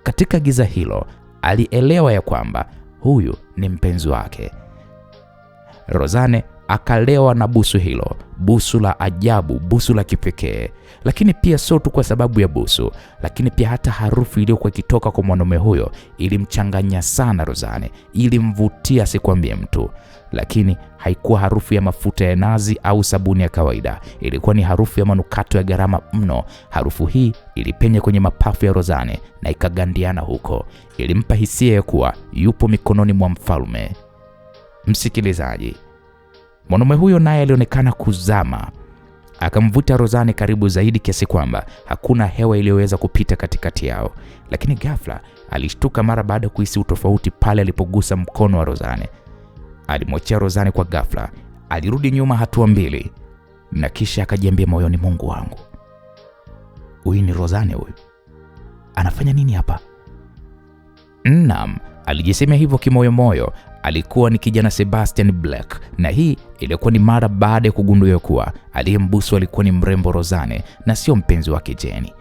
Katika giza hilo, alielewa ya kwamba huyu ni mpenzi wake. Rozane akalewa na busu hilo, busu la ajabu, busu la kipekee. Lakini pia sio tu kwa sababu ya busu, lakini pia hata harufu iliyokuwa ikitoka kwa mwanamume huyo ilimchanganya sana Rozane, ilimvutia sikwambie mtu. Lakini haikuwa harufu ya mafuta ya nazi au sabuni ya kawaida, ilikuwa ni harufu ya manukato ya gharama mno. Harufu hii ilipenya kwenye mapafu ya Rozane na ikagandiana huko, ilimpa hisia ya kuwa yupo mikononi mwa mfalme. Msikilizaji, mwanamume huyo naye alionekana kuzama. Akamvuta Rozane karibu zaidi kiasi kwamba hakuna hewa iliyoweza kupita katikati yao. Lakini ghafla alishtuka mara baada ya kuhisi utofauti pale alipogusa mkono wa Rozane. Alimwachia Rozane kwa ghafla, alirudi nyuma hatua 2 na kisha akajiambia moyoni, Mungu wangu, huyu ni Rozane, huyu anafanya nini hapa? Naam, alijisema hivyo kimoyomoyo. Alikuwa ni kijana Sebastian Black, na hii ilikuwa ni mara baada ya kugundua kuwa aliyembusu alikuwa ni mrembo Rozane na sio mpenzi wake Jenny.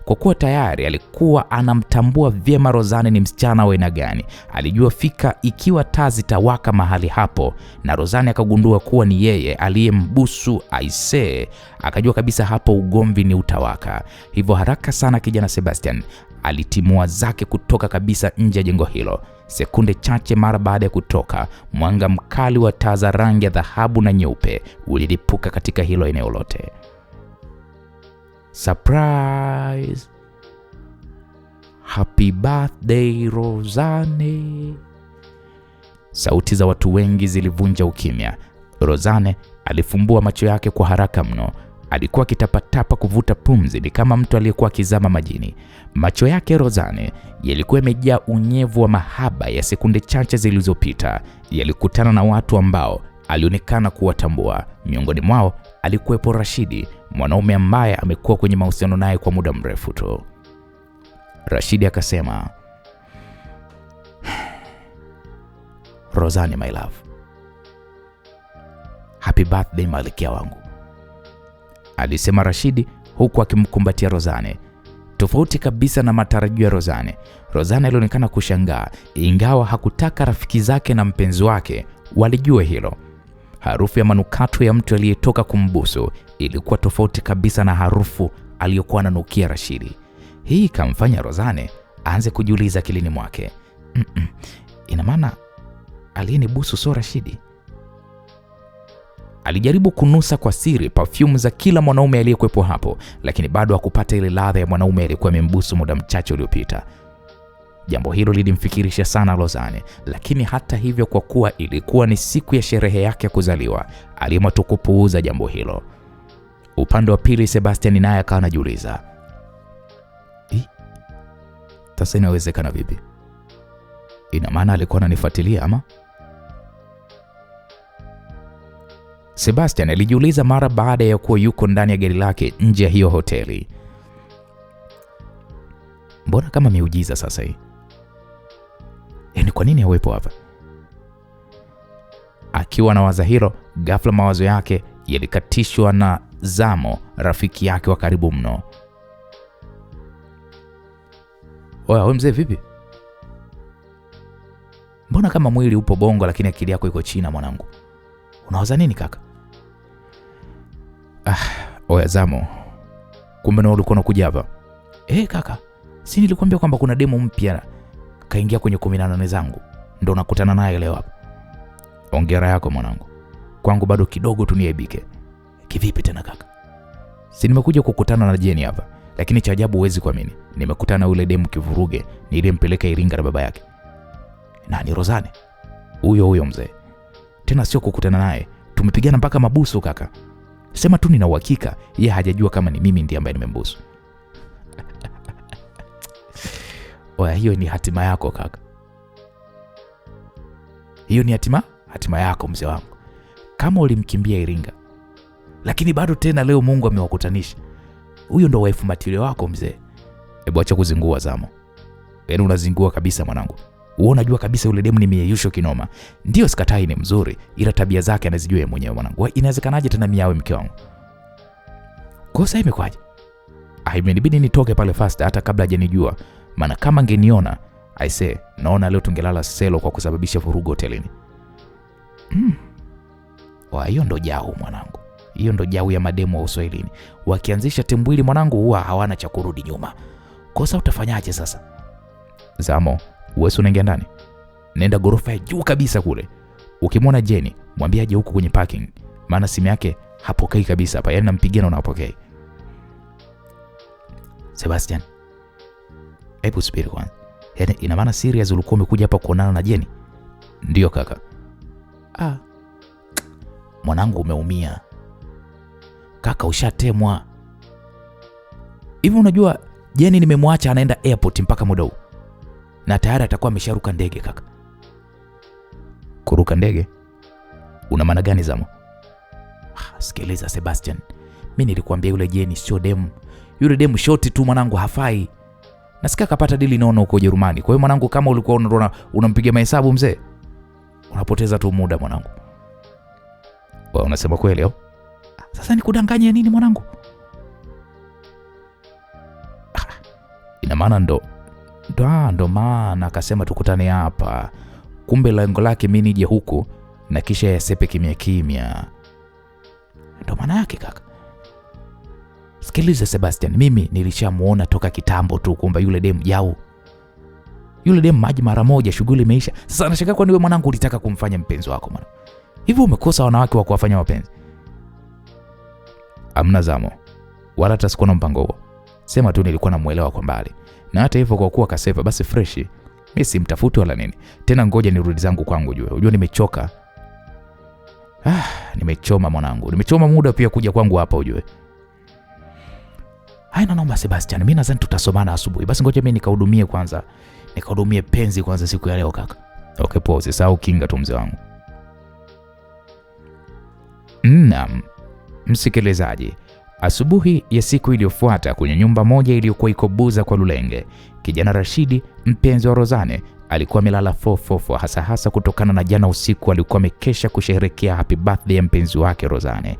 Kwa kuwa tayari alikuwa anamtambua vyema Rozane ni msichana wa aina gani, alijua fika ikiwa taa zitawaka mahali hapo na Rozane akagundua kuwa ni yeye aliyembusu aisee, akajua kabisa hapo ugomvi ni utawaka. Hivyo haraka sana kijana Sebastian alitimua zake kutoka kabisa nje ya jengo hilo. Sekunde chache mara baada ya kutoka, mwanga mkali wa taa za rangi ya dhahabu na nyeupe ulilipuka katika hilo eneo lote. Surprise! Happy birthday Rozane! Sauti za watu wengi zilivunja ukimya. Rozane alifumbua macho yake kwa haraka mno. Alikuwa akitapatapa kuvuta pumzi, ni kama mtu aliyekuwa akizama majini. Macho yake Rozane yalikuwa yamejaa unyevu wa mahaba. Ya sekunde chache zilizopita yalikutana na watu ambao alionekana kuwatambua. Miongoni mwao alikuwepo Rashidi, mwanaume ambaye amekuwa kwenye mahusiano naye kwa muda mrefu tu. Rashidi akasema, Rozane my love, happy birthday malkia wangu, alisema Rashidi huku akimkumbatia Rozane. Tofauti kabisa na matarajio ya Rozane. Rozane alionekana kushangaa, ingawa hakutaka rafiki zake na mpenzi wake walijue hilo. Harufu ya manukato ya mtu aliyetoka kumbusu ilikuwa tofauti kabisa na harufu aliyokuwa ananukia Rashidi. Hii ikamfanya Rozane aanze kujiuliza akilini mwake, ina maana aliyenibusu sio Rashidi? Alijaribu kunusa kwa siri perfume za kila mwanaume aliyekuwepo hapo, lakini bado hakupata ile ladha ya mwanaume aliyekuwa amembusu muda mchache uliopita. Jambo hilo lilimfikirisha sana Rozane, lakini hata hivyo, kwa kuwa ilikuwa ni siku ya sherehe yake ya kuzaliwa, aliamua tu kupuuza jambo hilo. Upande wa pili, Sebastian naye akawa anajiuliza, sasa inawezekana vipi? Ina maana alikuwa ananifuatilia ama? Sebastian alijiuliza mara baada ya kuwa yuko ndani ya gari lake nje ya hiyo hoteli. Mbona kama miujiza sasa hii? Yaani kwa nini awepo hapa? Akiwa na wazo hilo, ghafla mawazo yake yalikatishwa na Zamo, rafiki yake wa karibu mno. Wewe mzee vipi? Mbona kama mwili upo bongo lakini akili yako iko China mwanangu? Unawaza nini kaka? Oya Zamo, kumbe na ulikuwa unakuja hapa? Kaka, si nilikwambia kwamba kuna demo mpya kaingia kwenye 18 zangu, ndo nakutana naye leo hapa. Hongera yako mwanangu. Kwangu bado kidogo tu niaibike. Kivipi tena kaka? Si nimekuja kukutana na Jenny hapa, lakini cha ajabu huwezi kuamini. Nimekutana na yule demo kivuruge niliyempeleka Iringa na baba yake. Nani? Rozane? Huyo mzee. Tena sio kukutana naye, tumepigana mpaka mabusu kaka. Sema tu nina uhakika yeye hajajua kama ni mimi ndiye ambaye nimembusu. Oya, hiyo ni hatima yako kaka. Hiyo ni hatima yako mzee wangu. Kama ulimkimbia Iringa, lakini bado tena leo Mungu amewakutanisha. Huyo ndo wife material wako mzee. Hebu acha kuzingua Zamo. Yaani unazingua kabisa mwanangu. Wewe unajua kabisa yule demu ni mieyusho kinoma. Ndio sikatai ni mzuri, ila tabia zake anazijua yeye mwenyewe mwanangu. Inawezekanaje tena mimi awe mke wangu? Kwa sasa imekwaje? Imenibidi nitoke pale fast hata kabla hajanijua. Maana kama angeniona, I say, naona leo tungelala selo kwa kusababisha vurugu hotelini. Hiyo ndo jau mwanangu. Hiyo ndo jau ya mademu wa Uswahilini. Wakianzisha tembwili mwanangu huwa hawana cha kurudi nyuma. Kosa utafanyaje sasa? Zamo, wewe unaingia ndani. Nenda ghorofa ya juu kabisa kule. Ukimwona Jenny, mwambie aje huko kwenye parking. Maana simu yake hapokei kabisa hapa. Yaani nampigia na unapokea. Sebastian, hebu subiri kwanza. Yaani ina maana serious ulikuwa umekuja hapa kuonana na Jenny? Ndio kaka. Mwanangu umeumia. Kaka ushatemwa. Hivi unajua Jenny nimemwacha anaenda airport mpaka muda huu. Na tayari atakuwa amesharuka ndege kaka. Kuruka ndege? Una maana gani Zamo? Sikiliza Sebastian. Mimi nilikwambia yule Jenny sio demu. Yule demu shoti tu mwanangu hafai. Nasikia kapata dili nono huko Ujerumani. Kwa hiyo mwanangu kama ulikuwa unampigia mahesabu mzee, unapoteza tu muda mwanangu. Wewe unasema kweli au? Sasa nikudanganye nini mwanangu? Ina maana ndo maana akasema tukutane hapa. Kumbe lengo lake mimi nije huku na kisha yasepe kimya kimya. Ndo maana yake kaka. Sikiliza Sebastian, mimi nilishamuona toka kitambo tu kwamba yule demu jau. Yule demu maji mara moja shughuli imeisha. Sasa anashangaa kwa nini mwanangu ulitaka kumfanya mpenzi wako mwana. Hivi umekosa wanawake wa kuwafanya wapenzi? Amna Zamo. Wala hata sikuwa na mpango huo. Sema tu nilikuwa namuelewa kwa mbali. Na hata hivyo kwa kuwa kasepa basi fresh. Mimi simtafuti wala nini. Tena ngoja nirudi zangu kwangu ujue. Unajua nimechoka. Nimechoma mwanangu. Nimechoma muda pia kuja kwangu hapa ujue. Haina naomba Sebastian, mimi nadhani tutasomana asubuhi. Basi ngoja mimi nikahudumie kwanza. Nikahudumie penzi kwanza siku ya leo kaka. Okay poa, usisahau kinga tu mzee wangu. Naam. Msikilizaji, asubuhi ya siku iliyofuata kwenye nyumba moja iliyokuwa iko Buza kwa Lulenge, kijana Rashidi, mpenzi wa Rozane, alikuwa amelala fofofo hasa kutokana na jana usiku alikuwa amekesha kusherehekea happy birthday ya mpenzi wake Rozane.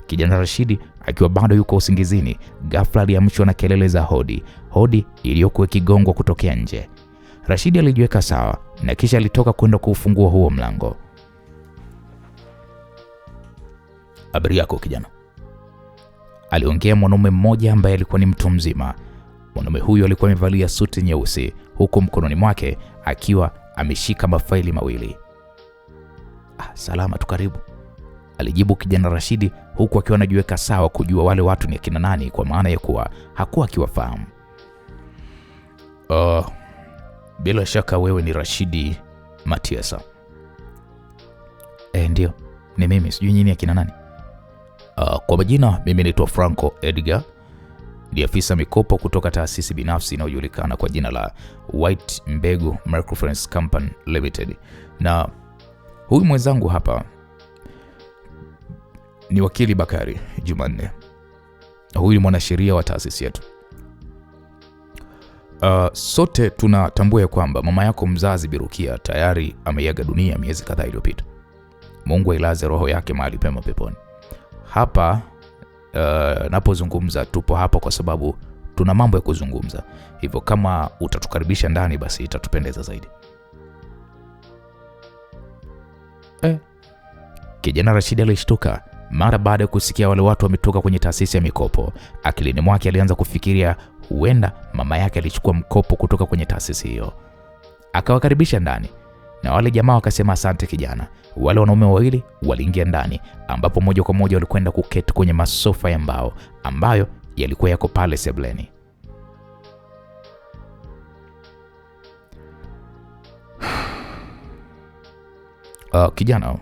Kijana Rashidi akiwa bado yuko usingizini, ghafla aliamshwa na kelele za hodi iliyokuwa ikigongwa kutokea nje. Rashidi alijiweka sawa na kisha alitoka kwenda kuufungua huo mlango. Habari yako kijana? Aliongea mwanaume mmoja ambaye alikuwa ni mtu mzima. Mwanaume huyo alikuwa amevalia suti nyeusi huku mkononi mwake akiwa ameshika mafaili mawili. Salama tu, karibu, alijibu kijana Rashidi huku akiwa anajiweka sawa kujua wale watu ni akina nani, kwa maana ya kuwa hakuwa akiwafahamu. Bila shaka wewe ni Rashidi Matiasa. Ndio, ni mimi, sijui nyinyi akina nani. Kwa majina mimi naitwa Franco Edgar, ni afisa mikopo kutoka taasisi binafsi inayojulikana kwa jina la White Mbegu Microfinance Company Limited. Na huyu mwenzangu hapa ni wakili Bakari Jumanne. Huyu ni mwanasheria wa taasisi yetu. Sote tunatambua kwamba mama yako mzazi Birukia tayari ameiaga dunia miezi kadhaa iliyopita. Mungu ailaze roho yake mahali pema peponi. Hapa napozungumza tupo hapa kwa sababu tuna mambo ya kuzungumza. Hivyo kama utatukaribisha ndani basi itatupendeza zaidi. Kijana Rashidi alishtuka mara baada ya kusikia wale watu wametoka kwenye taasisi ya mikopo. Akilini mwake alianza kufikiria huenda mama yake alichukua mkopo kutoka kwenye taasisi hiyo. Akawakaribisha ndani na wale jamaa wakasema asante kijana. Wale wanaume wawili waliingia ndani ambapo moja kwa moja walikwenda kuketi kwenye masofa ya mbao ambayo yalikuwa yako pale sebuleni. Kijana,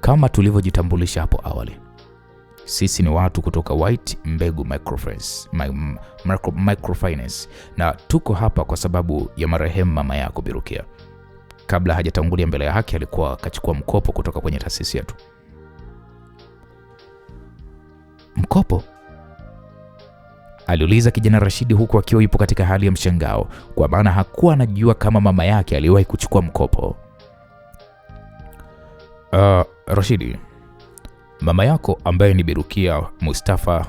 kama tulivyojitambulisha hapo awali, sisi ni watu kutoka White Mbegu Microfinance na tuko hapa kwa sababu ya marehemu mama yako Birukia. Kabla hajatangulia mbele ya haki alikuwa akachukua mkopo kutoka kwenye taasisi yetu. Mkopo? aliuliza kijana Rashidi huku akiwa yupo katika hali ya mshangao, kwa maana hakuwa anajua kama mama yake aliwahi kuchukua mkopo. Rashidi, mama yako ambaye ni Birukia Mustafa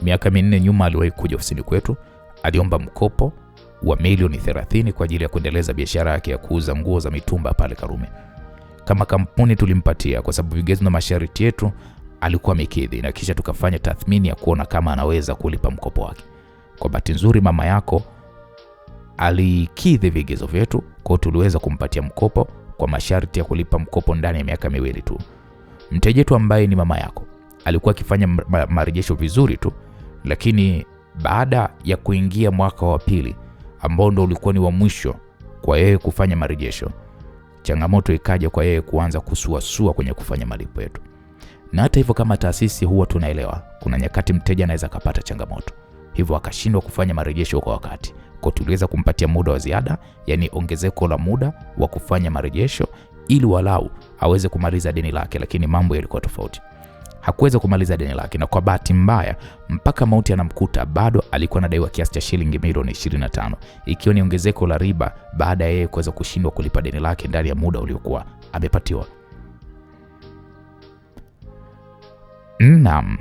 miaka 4 nyuma aliwahi kuja ofisini kwetu, aliomba mkopo wa milioni 30 kwa ajili ya kuendeleza biashara yake ya kuuza nguo za mitumba pale Karume. Kama kampuni tulimpatia kwa sababu vigezo na masharti yetu alikuwa amekidhi, na kisha tukafanya tathmini ya kuona kama anaweza kulipa mkopo wake. Kwa bahati nzuri mama yako alikidhi vigezo vyetu, kwa tuliweza kumpatia mkopo kwa masharti ya kulipa mkopo ndani ya miaka 2 tu. Mteja wetu ambaye ni mama yako alikuwa akifanya marejesho vizuri tu, lakini baada ya kuingia mwaka wa pili ambao ndo ulikuwa ni wa mwisho kwa yeye kufanya marejesho, changamoto ikaja kwa yeye kuanza kusuasua kwenye kufanya malipo yetu. Na hata hivyo, kama taasisi huwa tunaelewa kuna nyakati mteja anaweza kupata changamoto, hivyo akashindwa kufanya marejesho kwa wakati. Kwa tuliweza kumpatia muda wa ziada, yani ongezeko la muda wa kufanya marejesho ili walau aweze kumaliza deni lake, lakini mambo yalikuwa tofauti. Hakuweza kumaliza deni lake, na kwa bahati mbaya mpaka mauti anamkuta bado alikuwa anadaiwa kiasi cha shilingi milioni 25, ikiwa ni ongezeko la riba baada ya yeye kuweza kushindwa kulipa deni lake ndani ya muda uliokuwa amepatiwa. Naam,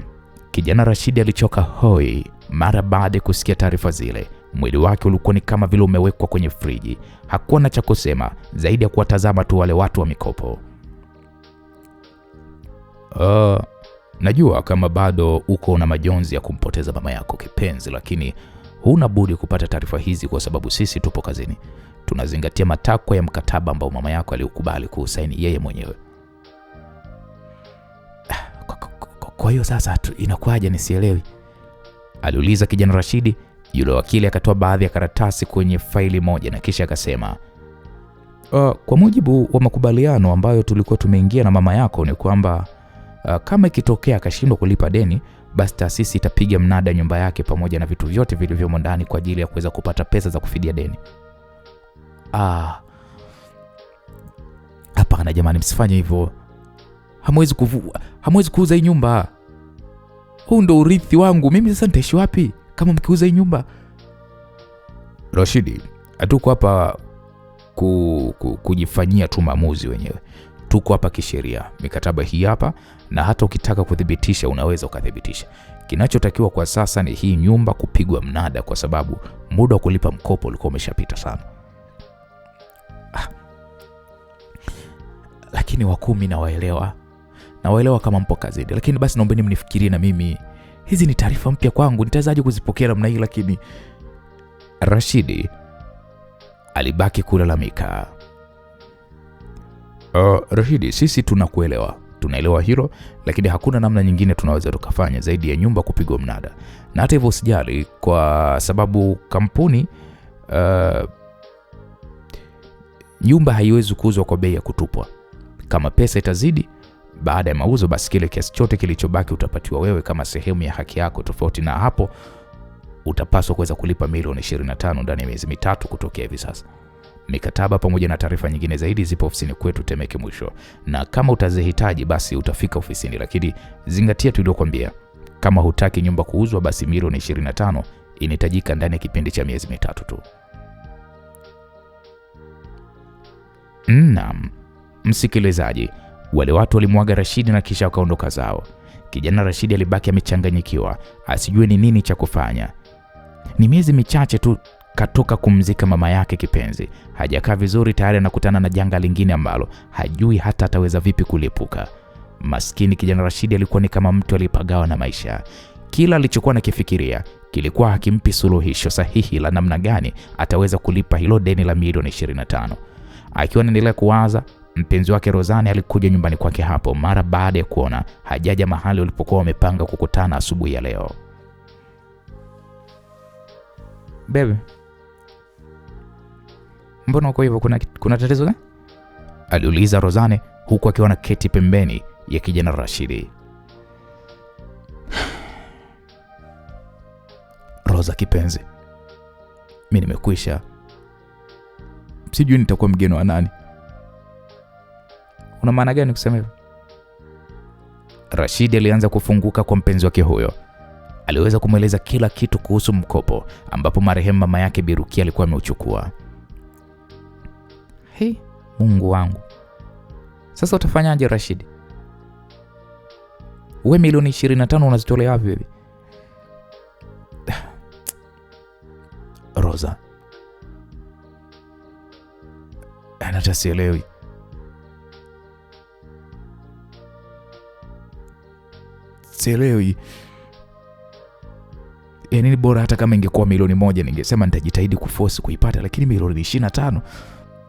kijana Rashidi alichoka hoi mara baada ya kusikia taarifa zile. Mwili wake ulikuwa ni kama vile umewekwa kwenye friji. Hakuwa na cha kusema zaidi ya kuwatazama tu wale watu wa mikopo. Najua kama bado uko na majonzi ya kumpoteza mama yako kipenzi, lakini huna budi kupata taarifa hizi kwa sababu sisi tupo kazini. Tunazingatia matakwa ya mkataba ambao mama yako aliukubali kusaini yeye mwenyewe. Kwa hiyo sasa inakuwaje nisielewi? Aliuliza kijana Rashidi. Yule wakili akatoa baadhi ya karatasi kwenye faili moja na kisha akasema, kwa mujibu wa makubaliano ambayo tulikuwa tumeingia na mama yako ni kwamba kama ikitokea akashindwa kulipa deni, basi taasisi itapiga mnada nyumba yake pamoja na vitu vyote vilivyomo ndani kwa ajili ya kuweza kupata pesa za kufidia deni. Hapana jamani, msifanye hivyo. Hamwezi kuuza hii nyumba. Huu ndo urithi wangu. Mimi sasa nitaishi wapi kama mkiuza hii nyumba? Rashidi, hatuko hapa kujifanyia tu maamuzi wenyewe. Tuko hapa kisheria. Mikataba hii hapa, na hata ukitaka kudhibitisha unaweza ukadhibitisha. Kinachotakiwa kwa sasa ni hii nyumba kupigwa mnada kwa sababu muda wa kulipa mkopo ulikuwa umeshapita sana. Lakini wakumi nawaelewa kama mpo kazini, lakini basi naombeni mnifikirie na mimi. Hizi ni taarifa mpya kwangu, nitawezaje kuzipokea namna hii? Lakini Rashidi alibaki kulalamika. Rashidi, sisi tunaelewa hilo, lakini hakuna namna nyingine tunaweza tukafanya zaidi ya nyumba kupigwa mnada. Na hata hivyo usijali, kwa sababu kampuni nyumba haiwezi kuuzwa kwa bei ya kutupwa. Kama pesa itazidi baada ya mauzo, basi kile kiasi chote kilichobaki utapatiwa wewe kama sehemu ya haki yako. Tofauti na hapo, utapaswa kuweza kulipa milioni 25 ndani ya miezi 3 kutokea hivi sasa. Mikataba pamoja na taarifa nyingine zaidi zipo ofisini kwetu Temeke Mwisho, na kama utazihitaji basi utafika ofisini, lakini zingatia tuliokuambia. Kama hutaki nyumba kuuzwa, basi milioni 25 inahitajika ndani ya kipindi cha miezi 3 tu. Naam, msikilizaji, wale watu walimwaga Rashidi na kisha wakaondoka zao. Kijana Rashidi alibaki amechanganyikiwa, asijue ni nini cha kufanya. Ni miezi michache tu katoka kumzika mama yake kipenzi. Hajakaa vizuri, tayari anakutana na janga lingine ambalo hajui hata ataweza vipi kulipuka. Maskini kijana Rashidi alikuwa ni kama mtu aliyepagawa na maisha. Kila alichokuwa nakifikiria kilikuwa hakimpi suluhisho sahihi la namna gani ataweza kulipa hilo deni la milioni 25. Akiwa anaendelea kuwaza, mpenzi wake Rozani alikuja nyumbani kwake hapo mara baada ya kuona hajaja mahali walipokuwa wamepanga kukutana asubuhi ya leo. Bebe, mbona uko hivyo? Kuna tatizo gani? Aliuliza Rozani huku akiwa na keti pembeni ya kijana Rashidi. Roza kipenzi, mimi nimekwisha. Sijui nitakuwa mgeni wa nani. Una maana gani kusema hivyo? Rashidi alianza kufunguka kwa mpenzi wake huyo. Aliweza kumweleza kila kitu kuhusu mkopo ambapo marehemu mama yake Birukia alikuwa ameuchukua. Mungu wangu. Sasa utafanyaje Rashid? Wewe milioni 25 unazitolea wapi baby? Rosa, hata sielewi. Yaani bora hata kama ingekuwa milioni 1 ningesema nitajitahidi kuforce kuipata, lakini milioni 25,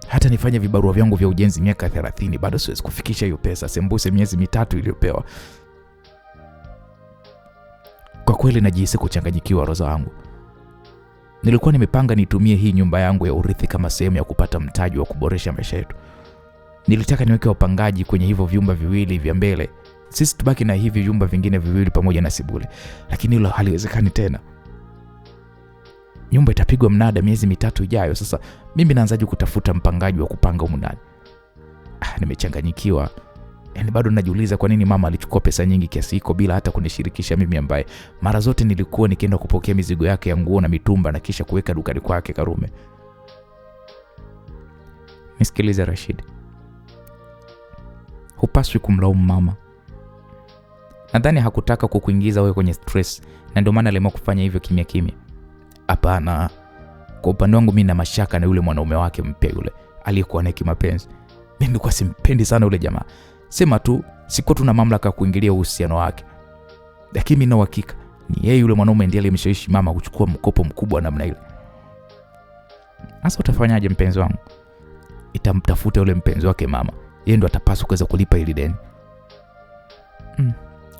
hata nifanye vibarua vyangu vya ujenzi miaka 30 bado siwezi kufikisha hiyo pesa, sembuse miezi 3 iliyopewa. Kwa kweli najihisi kuchanganyikiwa Rosa wangu. Nilikuwa nimepanga nitumie hii nyumba yangu ya urithi kama sehemu ya kupata mtaji wa kuboresha maisha yetu. Nilitaka niweke wapangaji kwenye hivyo vyumba viwili vya mbele. Sisi tubaki na hivi vyumba vingine viwili pamoja na sebule. Lakini hilo haliwezekani tena. Nyumba itapigwa mnada miezi 3 ijayo. Sasa mimi naanzaje kutafuta mpangaji wa kupanga humu ndani? Nimechanganyikiwa. Yaani bado najiuliza kwa nini mama alichukua pesa nyingi kiasi hiko bila hata kunishirikisha mimi, ambaye mara zote nilikuwa nikienda kupokea mizigo yake ya nguo na mitumba na kisha kuweka dukani kwake Karume. Nisikilize Rashid. Hupaswi kumlaumu mama. Nadhani hakutaka kukuingiza wewe kwenye stress na ndio maana aliamua kufanya hivyo kimya kimya. Hapana. Kwa upande wangu mimi na mashaka na yule mwanaume wake mpya yule aliyekuwa naye kimapenzi. Mimi nilikuwa simpendi sana yule jamaa. Sema tu siko tuna mamlaka kuingilia uhusiano wake. Lakini mimi na uhakika ni yeye yule mwanaume ndiye aliyemshawishi mama kuchukua mkopo mkubwa namna ile. Sasa utafanyaje mpenzi wangu? Itamtafuta yule mpenzi wake mama. Yeye ndo atapaswa kuweza kulipa ile deni.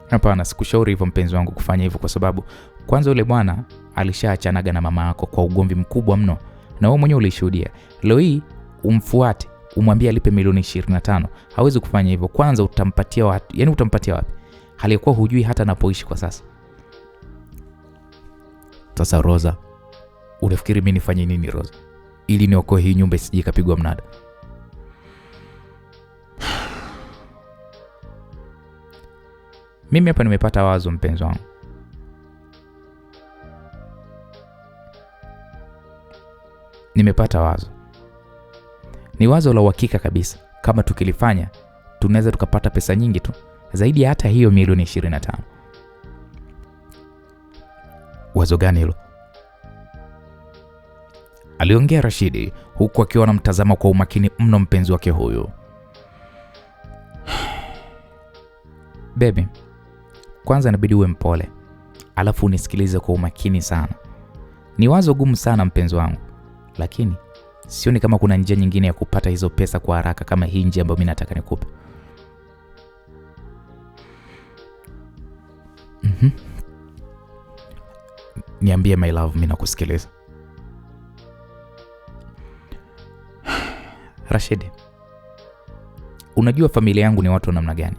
Hapana, sikushauri hivyo mpenzi wangu kufanya hivyo, kwa sababu kwanza yule bwana alishaachanaga na mama yako kwa ugomvi mkubwa mno na wewe mwenyewe ulishuhudia. Leo hii umfuate umwambie alipe milioni 25. Hawezi kufanya hivyo. Kwanza utampatia wapi? Yaani utampatia wapi? Halikuwa hujui hata anapoishi kwa sasa. Sasa Rosa, unafikiri mimi nifanye nini Rosa ili niokoe hii nyumba isije kapigwa mnada? Mimi hapa nimepata wazo mpenzi wangu. Nimepata wazo. Ni wazo la uhakika kabisa. Kama tukilifanya, tunaweza tukapata pesa nyingi tu. Zaidi ya hata hiyo milioni 25. Wazo gani hilo? Aliongea Rashidi huku akiwa anamtazama kwa umakini mno mpenzi wake huyo. Baby, kwanza inabidi uwe mpole. Alafu unisikilize kwa umakini sana. Ni wazo gumu sana mpenzi wangu. Lakini sioni kama kuna njia nyingine ya kupata hizo pesa kwa haraka kama hii njia ambayo mimi nataka nikupe. Niambie my love, mimi nakusikiliza. Rashid, unajua familia yangu ni watu wa namna gani?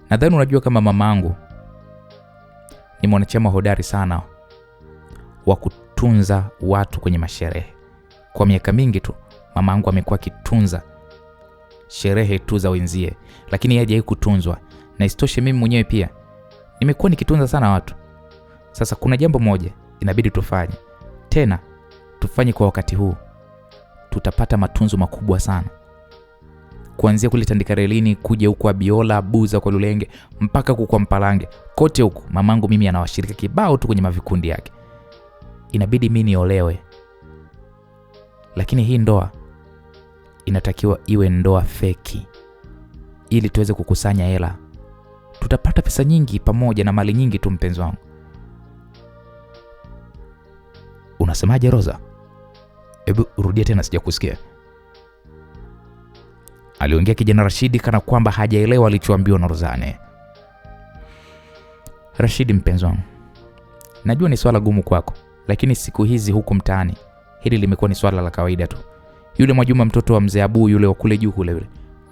Nadhani unajua kama mamangu ni mwanachama hodari sana wa kutunza watu kwenye masherehe. Kwa miaka mingi tu mamangu amekuwa akitunza sherehe tu za wenzie, lakini yeye hajawahi kutunzwa. Na isitoshe mimi mwenyewe pia nimekuwa nikitunza sana watu. Sasa kuna jambo moja inabidi tufanye. Tena tufanye kwa wakati huu. Tutapata matunzo makubwa sana. Kuanzia kule Tandikarelini kuja huko Abiola, Buza kwa Lulenge mpaka kwa Mpalange. Kote huko mamangu mimi anawashirika kibao tu kwenye mavikundi yake. Inabidi mimi niolewe. Lakini hii ndoa inatakiwa iwe ndoa feki ili tuweze kukusanya hela. Tutapata pesa nyingi pamoja na mali nyingi tu mpenzi wangu. Unasemaje Rosa? Hebu rudia tena, sijakusikia. Aliongea kijana Rashidi kana kwamba hajaelewa alichoambiwa na Rozane. Rashidi mpenzi wangu, najua ni swala gumu kwako, lakini siku hizi huku mtaani hili limekuwa ni swala la kawaida tu. Yule Mwajuma mtoto wa mzee Abu yule wa kule juu kule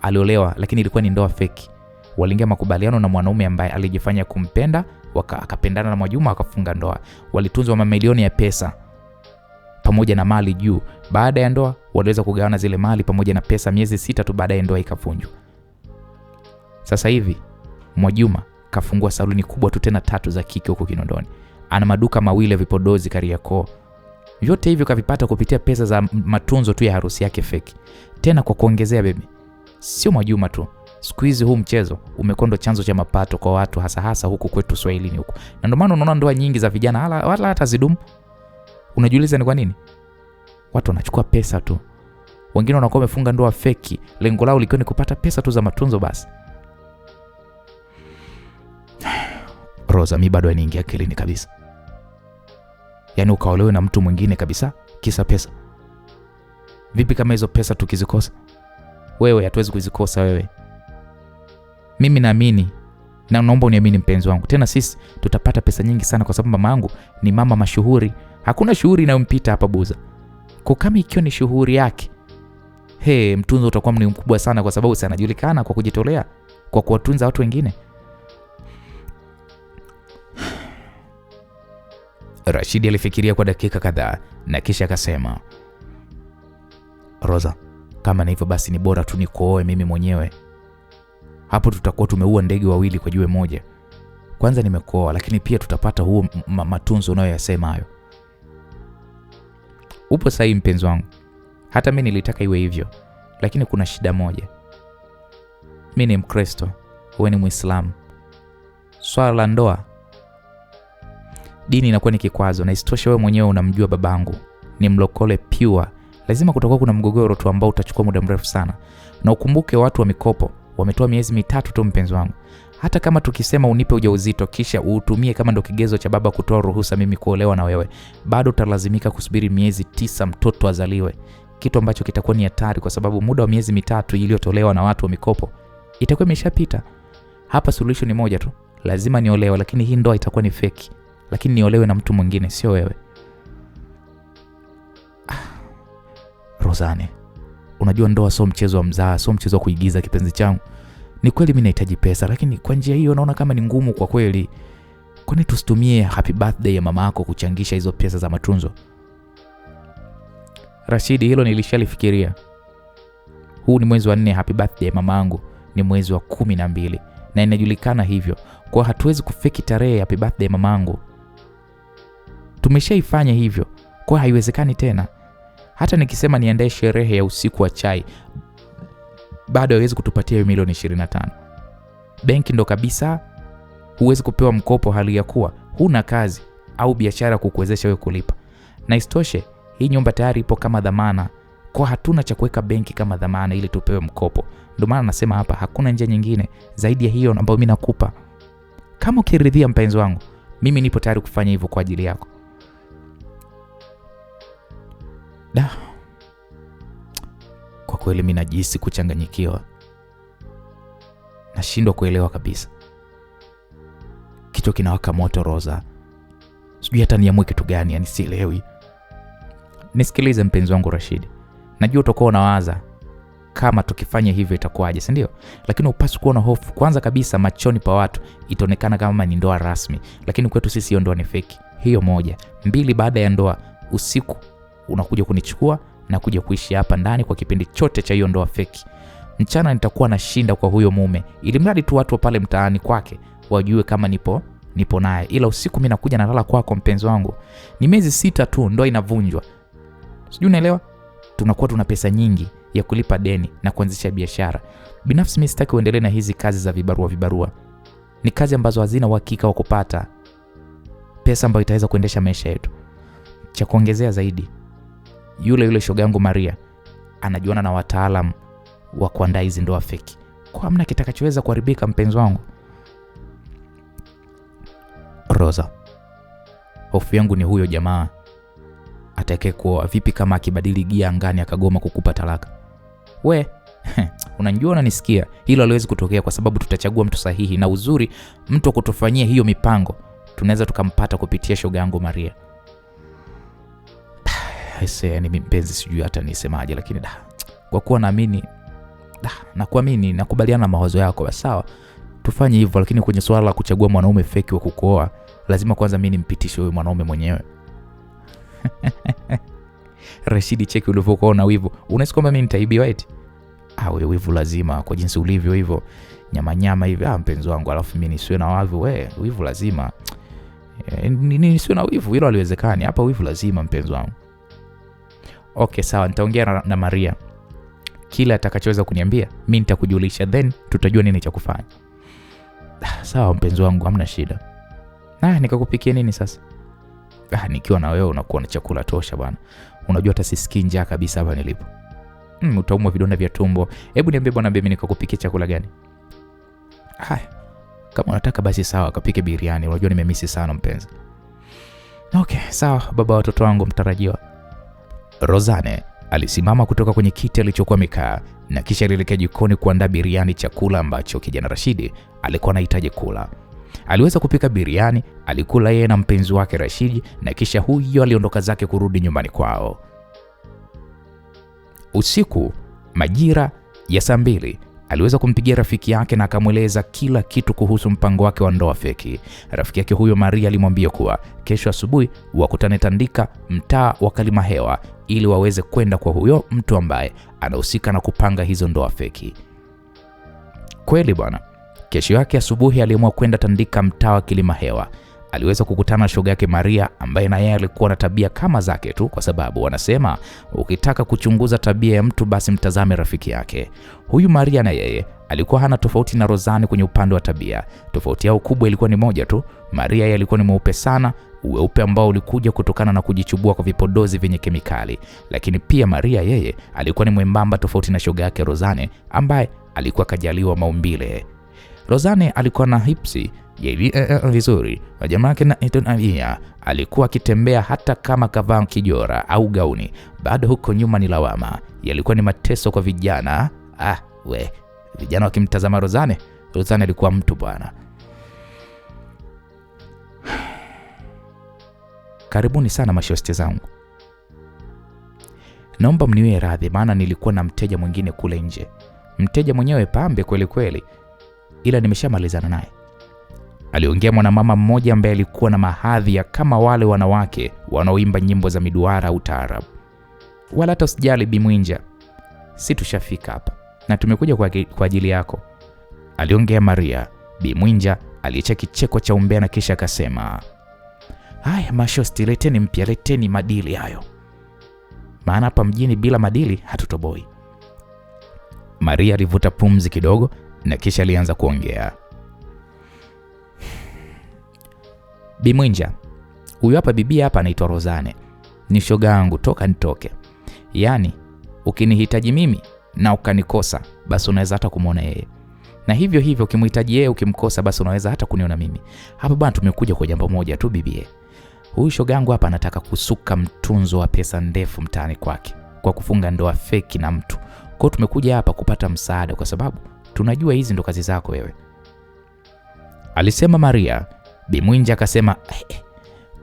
aliolewa, lakini ilikuwa ni ndoa feki. Waliingia makubaliano na mwanaume ambaye alijifanya kumpenda, akapendana na Mwajuma, akafunga ndoa. Walitunzwa mamilioni ya pesa pamoja na mali juu. Baada ya ndoa waliweza kugawana zile mali pamoja na pesa miezi 6 tu baadaye ndoa ikavunjwa. Sasa hivi Mwajuma kafungua saluni kubwa tu tena 3 za kike huko Kinondoni. Ana maduka mawili ya vipodozi Kariakoo. Vyote hivyo kavipata kupitia pesa za matunzo tu ya harusi yake feki. Tena kwa kuongezea baby, sio Mwajuma tu. Siku hizi huu mchezo umekondo chanzo cha mapato kwa watu hasa huku kwetu Swahilini huko. Na ndio maana unaona ndoa nyingi za vijana wala hata zidumu. Unajiuliza ni kwa nini? Watu wanachukua pesa tu. Wengine wanakuwa wamefunga ndoa feki, lengo lao likiwa ni kupata pesa tu za matunzo basi. Rosa, mimi bado niingia akilini kabisa. Yaani ukaolewe na mtu mwingine kabisa kisa pesa. Vipi kama hizo pesa tukizikosa? Wewe hatuwezi kuzikosa wewe. Mimi naamini na naomba uniamini mpenzi wangu. Tena sisi tutapata pesa nyingi sana kwa sababu mama yangu ni mama mashuhuri. Hakuna shughuli inayompita hapa Buza. Kwa kama ikiwa ni shughuli yake, mtunzo utakuwa ni mkubwa sana kwa sababu sana anajulikana kwa kujitolea kwa kuwatunza watu wengine. Rashidi alifikiria kwa dakika kadhaa na kisha akasema, Rosa, kama na hivyo basi ni bora tu nikooe mimi mwenyewe. Hapo tutakuwa tumeua ndege wawili kwa jiwe moja. Kwanza nimekooa, lakini pia tutapata huo matunzo unayoyasema hayo. Upo sahihi mpenzi wangu. Hata mimi nilitaka iwe hivyo, lakini kuna shida moja. Mimi ni Mkristo, wewe ni Muislamu. Swala la ndoa, dini inakuwa ni kikwazo, na isitoshe wewe mwenyewe unamjua babangu ni mlokole pure. Lazima kutakuwa kuna mgogoro tu ambao utachukua muda mrefu sana. Na ukumbuke watu wa mikopo wametoa miezi 3 tu mpenzi wangu. Hata kama tukisema unipe ujauzito kisha uutumie kama ndo kigezo cha baba kutoa ruhusa mimi kuolewa na wewe, bado utalazimika kusubiri miezi 9 mtoto azaliwe. Kitu ambacho kitakuwa ni hatari kwa sababu muda wa miezi 3 iliyotolewa na watu wa mikopo itakuwa imeshapita. Hapa solution ni moja tu. Lazima niolewe, lakini hii ndoa itakuwa ni fake. Lakini niolewe na mtu mwingine, sio wewe. Rosane, unajua ndoa sio mchezo wa mzaha, sio mchezo wa kuigiza kipenzi changu. Ni kweli mimi nahitaji pesa, lakini kwa njia hiyo naona kama ni ngumu kwa kweli. Kwani tusitumie happy birthday ya mama yako kuchangisha hizo pesa za matunzo? Rashidi, hilo nilishalifikiria. Huu ni mwezi wa 4, happy birthday ya mama yangu ni mwezi wa 12 na inajulikana hivyo. Kwa hatuwezi kufiki tarehe ya happy birthday ya mama yangu. Tumeshaifanya hivyo, kwa haiwezekani tena. Hata nikisema niandae sherehe ya usiku wa chai, bado haiwezi kutupatia milioni 25. Benki ndo kabisa, huwezi kupewa mkopo hali ya kuwa huna kazi au biashara kukuwezesha wewe kulipa. Na isitoshe, hii nyumba tayari ipo kama dhamana, kwa hatuna cha kuweka benki kama dhamana ili tupewe mkopo. Ndio maana nasema hapa hakuna njia nyingine zaidi ya hiyo ambayo mimi nakupa. Kama ukiridhia mpenzi wangu, mimi nipo tayari kufanya hivyo kwa ajili yako. Kwa kweli mimi najihisi kuchanganyikiwa. Nashindwa kuelewa kabisa. Kichwa kinawaka moto Rosa. Sijui hata niamue kitu gani, yani sielewi. Nisikilize mpenzi wangu Rashid. Najua utakuwa unawaza kama tukifanya hivyo itakuwaje, si ndio? Lakini upaswi kuwa na hofu. Kwanza kabisa machoni pa watu itaonekana kama ni ndoa rasmi, lakini kwetu sisi hiyo ndoa ni fake. Hiyo moja. 2, baada ya ndoa usiku unakuja kunichukua na kuja kuishi hapa ndani kwa kipindi chote cha hiyo ndoa fake. Mchana nitakuwa nashinda kwa huyo mume, ili mradi tu watu pale mtaani kwake wajue kama nipo naye. Ila usiku mimi nakuja nalala kwako mpenzi wangu. Ni miezi 6 tu ndoa inavunjwa. Sijui unaelewa? Tunakuwa tuna pesa nyingi ya kulipa deni na kuanzisha biashara. Binafsi mimi sitaki uendelee na hizi kazi za vibarua. Ni kazi ambazo hazina uhakika wa kupata pesa ambayo itaweza kuendesha maisha yetu. Cha kuongezea zaidi, yule shoga yangu Maria anajuana na wataalamu wa kuandaa hizi ndoa feki. Kwa hamna kitakachoweza kuharibika mpenzi wangu. Rosa, hofu yangu ni huyo jamaa atakaye kuoa. Vipi kama akibadili gia angani akagoma kukupa talaka? We, unanijua unanisikia? Hilo haliwezi kutokea kwa sababu tutachagua mtu sahihi, na uzuri mtu wa kutufanyia hiyo mipango tunaweza tukampata kupitia shoga yangu Maria. Ni mpenzi, sijui hata nisemaje, lakini kwa kuwa naamini na kuamini na kubaliana na mawazo yako, basi sawa tufanye hivyo. Lakini kwenye swala la kuchagua mwanaume feki wa kukuoa, lazima kwanza mimi nimpitishe huyo mwanaume mwenyewe. Rashidi, cheki ulivyokuwa na wivu. Unahisi kwamba mimi nitaibiwa eti? Wewe wivu lazima kwa jinsi ulivyo hivyo. nyama hivi. Mpenzi wangu, alafu mimi nisiwe na wivu. Wivu lazima. Nisiwe na wivu, hilo haliwezekani. Hapa wivu lazima, mpenzi wangu. Okay, sawa, nitaongea na Maria. Kila atakachoweza kuniambia, mimi nitakujulisha, then tutajua nini cha kufanya. Sawa mpenzi wangu, hamna shida. Nikakupikia nini sasa? Nikiwa na wewe unakuwa na chakula tosha bwana. Unajua hata sisikii njaa kabisa hapa nilipo. Utaumwa vidonda vya tumbo. Hebu niambie bwana, mimi nikakupikia chakula gani? Kama unataka basi sawa, kapike biriani. Unajua nimemisi sana mpenzi. Okay, sawa baba watoto wangu mtarajiwa. Rozane alisimama kutoka kwenye kiti alichokuwa amekaa na kisha alielekea jikoni kuandaa biriani, chakula ambacho kijana Rashidi alikuwa anahitaji kula. Aliweza kupika biriani, alikula yeye na mpenzi wake Rashidi, na kisha huyo aliondoka zake kurudi nyumbani kwao. Usiku majira ya saa 2 aliweza kumpigia rafiki yake na akamweleza kila kitu kuhusu mpango wake wa ndoa feki. Rafiki yake huyo Maria alimwambia kuwa kesho asubuhi wakutane Tandika, mtaa wa Kalimahewa, ili waweze kwenda kwa huyo mtu ambaye anahusika na kupanga hizo ndoa feki. Kweli bwana. Kesho yake asubuhi aliamua kwenda Tandika, mtaa wa Kalimahewa. Aliweza kukutana na shoga yake Maria, ambaye na yeye alikuwa na tabia kama zake tu, kwa sababu wanasema ukitaka kuchunguza tabia ya mtu basi mtazame rafiki yake. Huyu Maria na yeye alikuwa hana tofauti na Rozane kwenye upande wa tabia. Tofauti yao kubwa ilikuwa ni moja tu. Maria yeye alikuwa ni mweupe sana, uweupe ambao ulikuja kutokana na kujichubua kwa vipodozi vyenye kemikali. Lakini pia Maria yeye alikuwa ni mwembamba, tofauti na shoga yake Rozane ambaye alikuwa kajaliwa maumbile. Rozane alikuwa na hipsi vizuri. Jamaa yake na Etonia alikuwa akitembea hata kama kavaa kijora au gauni. Bado huko nyuma ni lawama. Yalikuwa ni mateso kwa vijana. Vijana wakimtazama Rozane alikuwa mtu bwana. Karibuni sana mashosti zangu. Naomba mniwe radhi, maana nilikuwa na mteja mwingine kule nje. Mteja mwenyewe pambe kweli kweli, ila nimeshamalizana naye. Aliongea mwanamama mmoja ambaye alikuwa na mahadhi ya kama wale wanawake wanaoimba nyimbo za miduara au taarab. Wala hata usijali Bimwinja, si tushafika hapa na tumekuja kwa ajili yako, aliongea Maria. Bimwinja aliacha kicheko cha umbea na kisha akasema, haya mashosti, leteni mpya, leteni madili hayo, maana hapa mjini bila madili hatutoboi. Maria alivuta pumzi kidogo na kisha alianza kuongea. Bimwinja, huyu hapa bibi hapa anaitwa Rozane. Ni shoga yangu toka nitoke. Yaani ukinihitaji mimi na ukanikosa, basi unaweza hata kumuona yeye. Na hivyo hivyo ukimhitaji yeye ukimkosa, basi unaweza hata kuniona mimi. Hapa bwana tumekuja kwa jambo moja tu bibi. Huyu shoga yangu hapa anataka kusuka mtunzo wa pesa ndefu mtaani kwake kwa kufunga ndoa feki na mtu. Kwa hiyo tumekuja hapa kupata msaada kwa sababu tunajua hizi ndo kazi zako wewe, alisema Maria. Bimwinja akasema,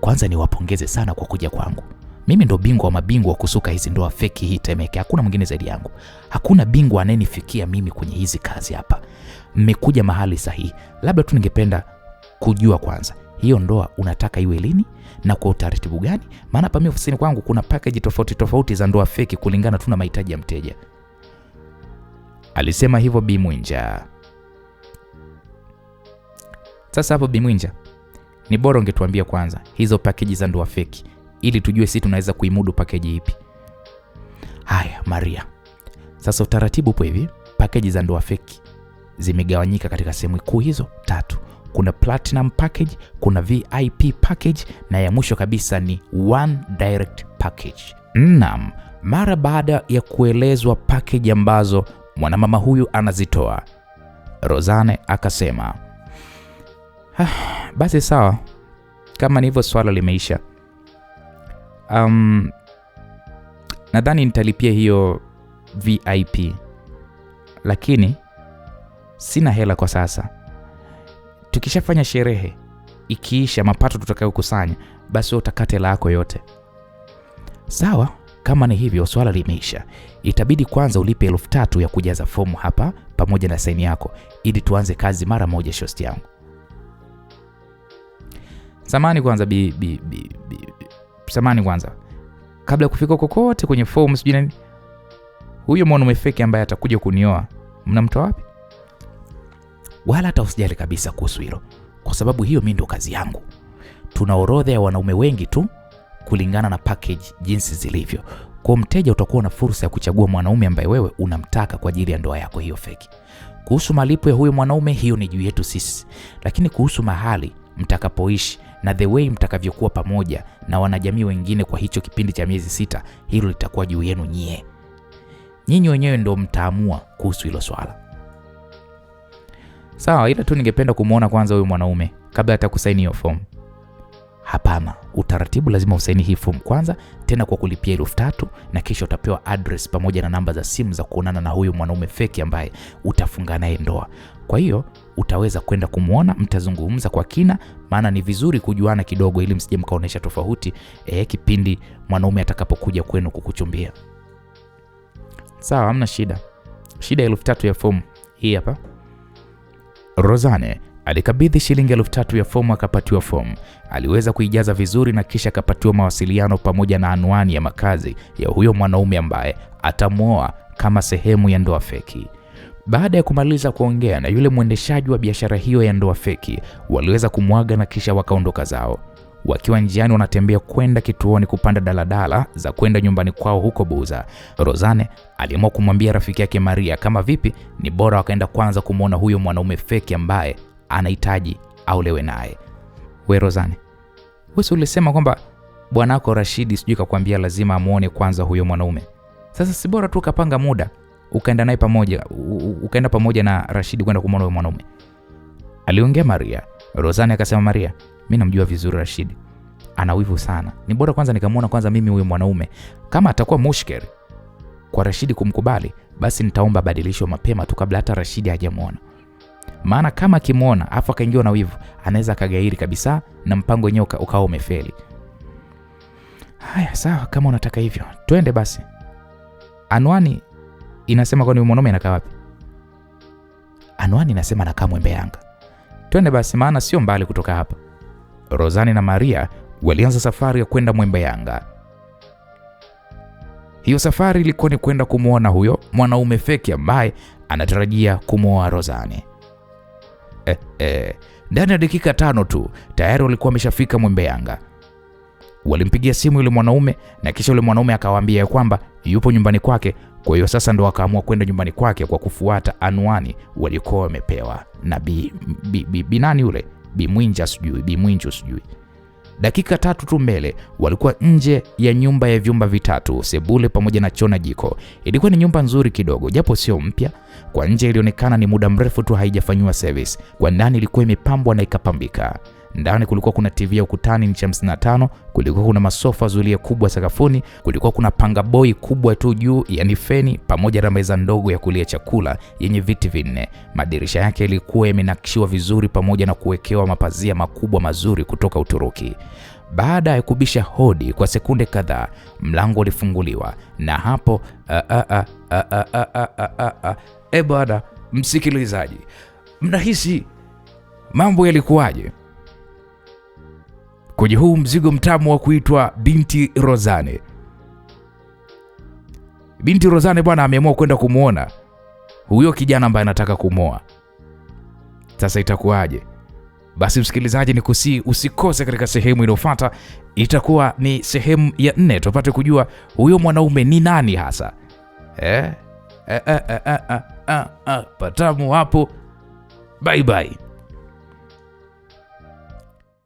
kwanza niwapongeze sana kwa kuja kwangu. Mimi ndo bingwa wa mabingwa wa kusuka hizi ndoa feki hii Temeke. Hakuna mwingine zaidi yangu. Hakuna bingwa anayenifikia mimi kwenye hizi kazi hapa. Mmekuja mahali sahihi. Labda tu ningependa kujua kwanza, hiyo ndoa unataka iwe lini na kwa utaratibu gani? Maana hapa mimi ofisini kwangu kuna package tofauti za ndoa feki kulingana tu na mahitaji ya mteja, alisema hivyo Bimwinja. Sasa hapo Bimwinja, ni bora ungetuambia kwanza hizo package za ndoa feki ili tujue sisi tunaweza kuimudu package ipi. Haya Maria, sasa utaratibu upo hivi. Package za ndoa feki zimegawanyika katika sehemu kuu hizo 3. Kuna platinum package, kuna VIP package na ya mwisho kabisa ni one direct package. Naam, mara baada ya kuelezwa package ambazo mwanamama huyu anazitoa, Rozane akasema, basi sawa, kama ni hivyo swala limeisha. Nadhani nitalipia hiyo VIP, lakini sina hela kwa sasa. Tukishafanya sherehe ikiisha, mapato tutakayokusanya, basi utakata hela yako yote. Sawa, kama ni hivyo swala limeisha. Itabidi kwanza ulipe 3,000 ya kujaza fomu hapa pamoja na saini yako ili tuanze kazi mara moja shosti yangu. Samani kwanza samani kwanza. Kabla ya kufika kokote kwenye fomu sijui nini, huyo mwanaume feki ambaye atakuja kunioa, mnamtoa wapi? Wala hata usijali kabisa kuhusu hilo, kwa sababu hiyo mimi ndo kazi yangu. Tuna orodha ya wanaume wengi tu kulingana na package jinsi zilivyo. Kwa mteja utakuwa na fursa ya kuchagua mwanaume ambaye wewe unamtaka kwa ajili ya ndoa yako hiyo feki. Kuhusu malipo ya huyo mwanaume, hiyo ni juu yetu sisi. Lakini kuhusu mahali mtakapoishi na the way mtakavyokuwa pamoja na wanajamii wengine kwa hicho kipindi cha miezi 6, hilo litakuwa juu yenu nyie. Nyinyi wenyewe ndio mtaamua kuhusu hilo swala. Sawa, ila tu ningependa kumuona kwanza huyo mwanaume kabla hata kusaini hiyo form. Hapana, utaratibu lazima usaini hii form kwanza, tena kwa kulipia 3,000 na kisha utapewa address pamoja na namba za simu za kuonana na huyo mwanaume feki ambaye utafunga naye ndoa. Kwa hiyo utaweza kwenda kumuona, mtazungumza kwa kina, maana ni vizuri kujuana kidogo ili msije mkaonesha tofauti kipindi mwanaume atakapokuja kwenu kukuchumbia. Sawa, hamna shida. Shida 3,000 ya form hii hapa. Rozane alikabidhi shilingi 3,000 ya fomu, akapatiwa fomu. Aliweza kuijaza vizuri na kisha akapatiwa mawasiliano pamoja na anwani ya makazi ya huyo mwanaume ambaye atamuoa kama sehemu ya ndoa feki. Baada ya kumaliza kuongea na yule mwendeshaji wa biashara hiyo ya ndoa feki, waliweza kumwaga na kisha wakaondoka zao. Wakiwa njiani wanatembea kwenda kituoni kupanda daladala za kwenda nyumbani kwao huko Buza, Rozane aliamua kumwambia rafiki yake Maria kama vipi ni bora wakaenda kwanza kumuona huyo mwanaume feki ambaye anahitaji aulewe naye. We Rozane, wewe ulisema kwamba bwanako Rashidi sijui kakwambia lazima amuone kwanza huyo mwanaume. Sasa si bora tu kapanga muda ukaenda naye pamoja, ukaenda pamoja na Rashidi kwenda kumuona huyo mwanaume? Aliongea Maria. Rozane akasema, Maria, mimi namjua vizuri Rashidi, ana wivu sana. Ni bora kwanza nikamuona kwanza mimi huyo mwanaume. Kama atakuwa mushkeri kwa Rashidi kumkubali, basi nitaomba badilisho mapema tu kabla hata Rashidi hajamuona. Maana kama akimuona afa kaingiwa na wivu, anaweza kagairi kabisa na mpango wenyewe ukao umefeli. Haya, sawa, kama unataka hivyo, twende basi. Anwani inasema kwa ni mwanaume anakaa wapi? Anwani inasema anakaa Mwembe Yanga. Twende basi, maana sio mbali kutoka hapa. Rozani na Maria walianza safari ya kwenda Mwembe Yanga. Hiyo safari ilikuwa ni kwenda kumuona huyo mwanaume feki ambaye anatarajia kumuoa Rozani. Ndani ya dakika 5 tu tayari walikuwa wameshafika Mwembe Yanga. Walimpigia simu yule mwanaume na kisha yule mwanaume akawaambia kwamba yupo nyumbani kwake. Kwa hiyo sasa ndo wakaamua kwenda nyumbani kwake kwa kufuata anwani walikuwa wamepewa na nani yule? Bi Mwinjo sijui. Dakika 3 tu mbele walikuwa nje ya nyumba ya vyumba vitatu, sebule pamoja na choo na jiko. Ilikuwa ni nyumba nzuri kidogo, japo sio mpya. Kwa nje ilionekana ni muda mrefu tu haijafanywa service. Kwa ndani ilikuwa imepambwa na ikapambika. Ndani kulikuwa kuna TV ya ukutani inchi 55, kulikuwa kuna masofa zulia kubwa sakafuni, kulikuwa kuna panga boy kubwa tu juu, yani feni, pamoja na meza ndogo ya kulia chakula yenye viti 4. Madirisha yake yalikuwa yamenakshiwa vizuri pamoja na kuwekewa mapazia makubwa mazuri kutoka Uturuki. Baada ya kubisha hodi kwa sekunde kadhaa, mlango ulifunguliwa na hapo bwana msikilizaji, mnahisi mambo yalikuwaje kwenye huu mzigo mtamu wa kuitwa Binti Rozane? Binti Rozane bwana ameamua kwenda kumuona huyo kijana ambaye anataka kumoa. Sasa itakuwaje? Basi msikilizaji, ni usikose katika sehemu inayofuata. Itakuwa ni sehemu ya 4 tupate kujua huyo mwanaume ni nani hasa. Patamu hapo. Bye bye.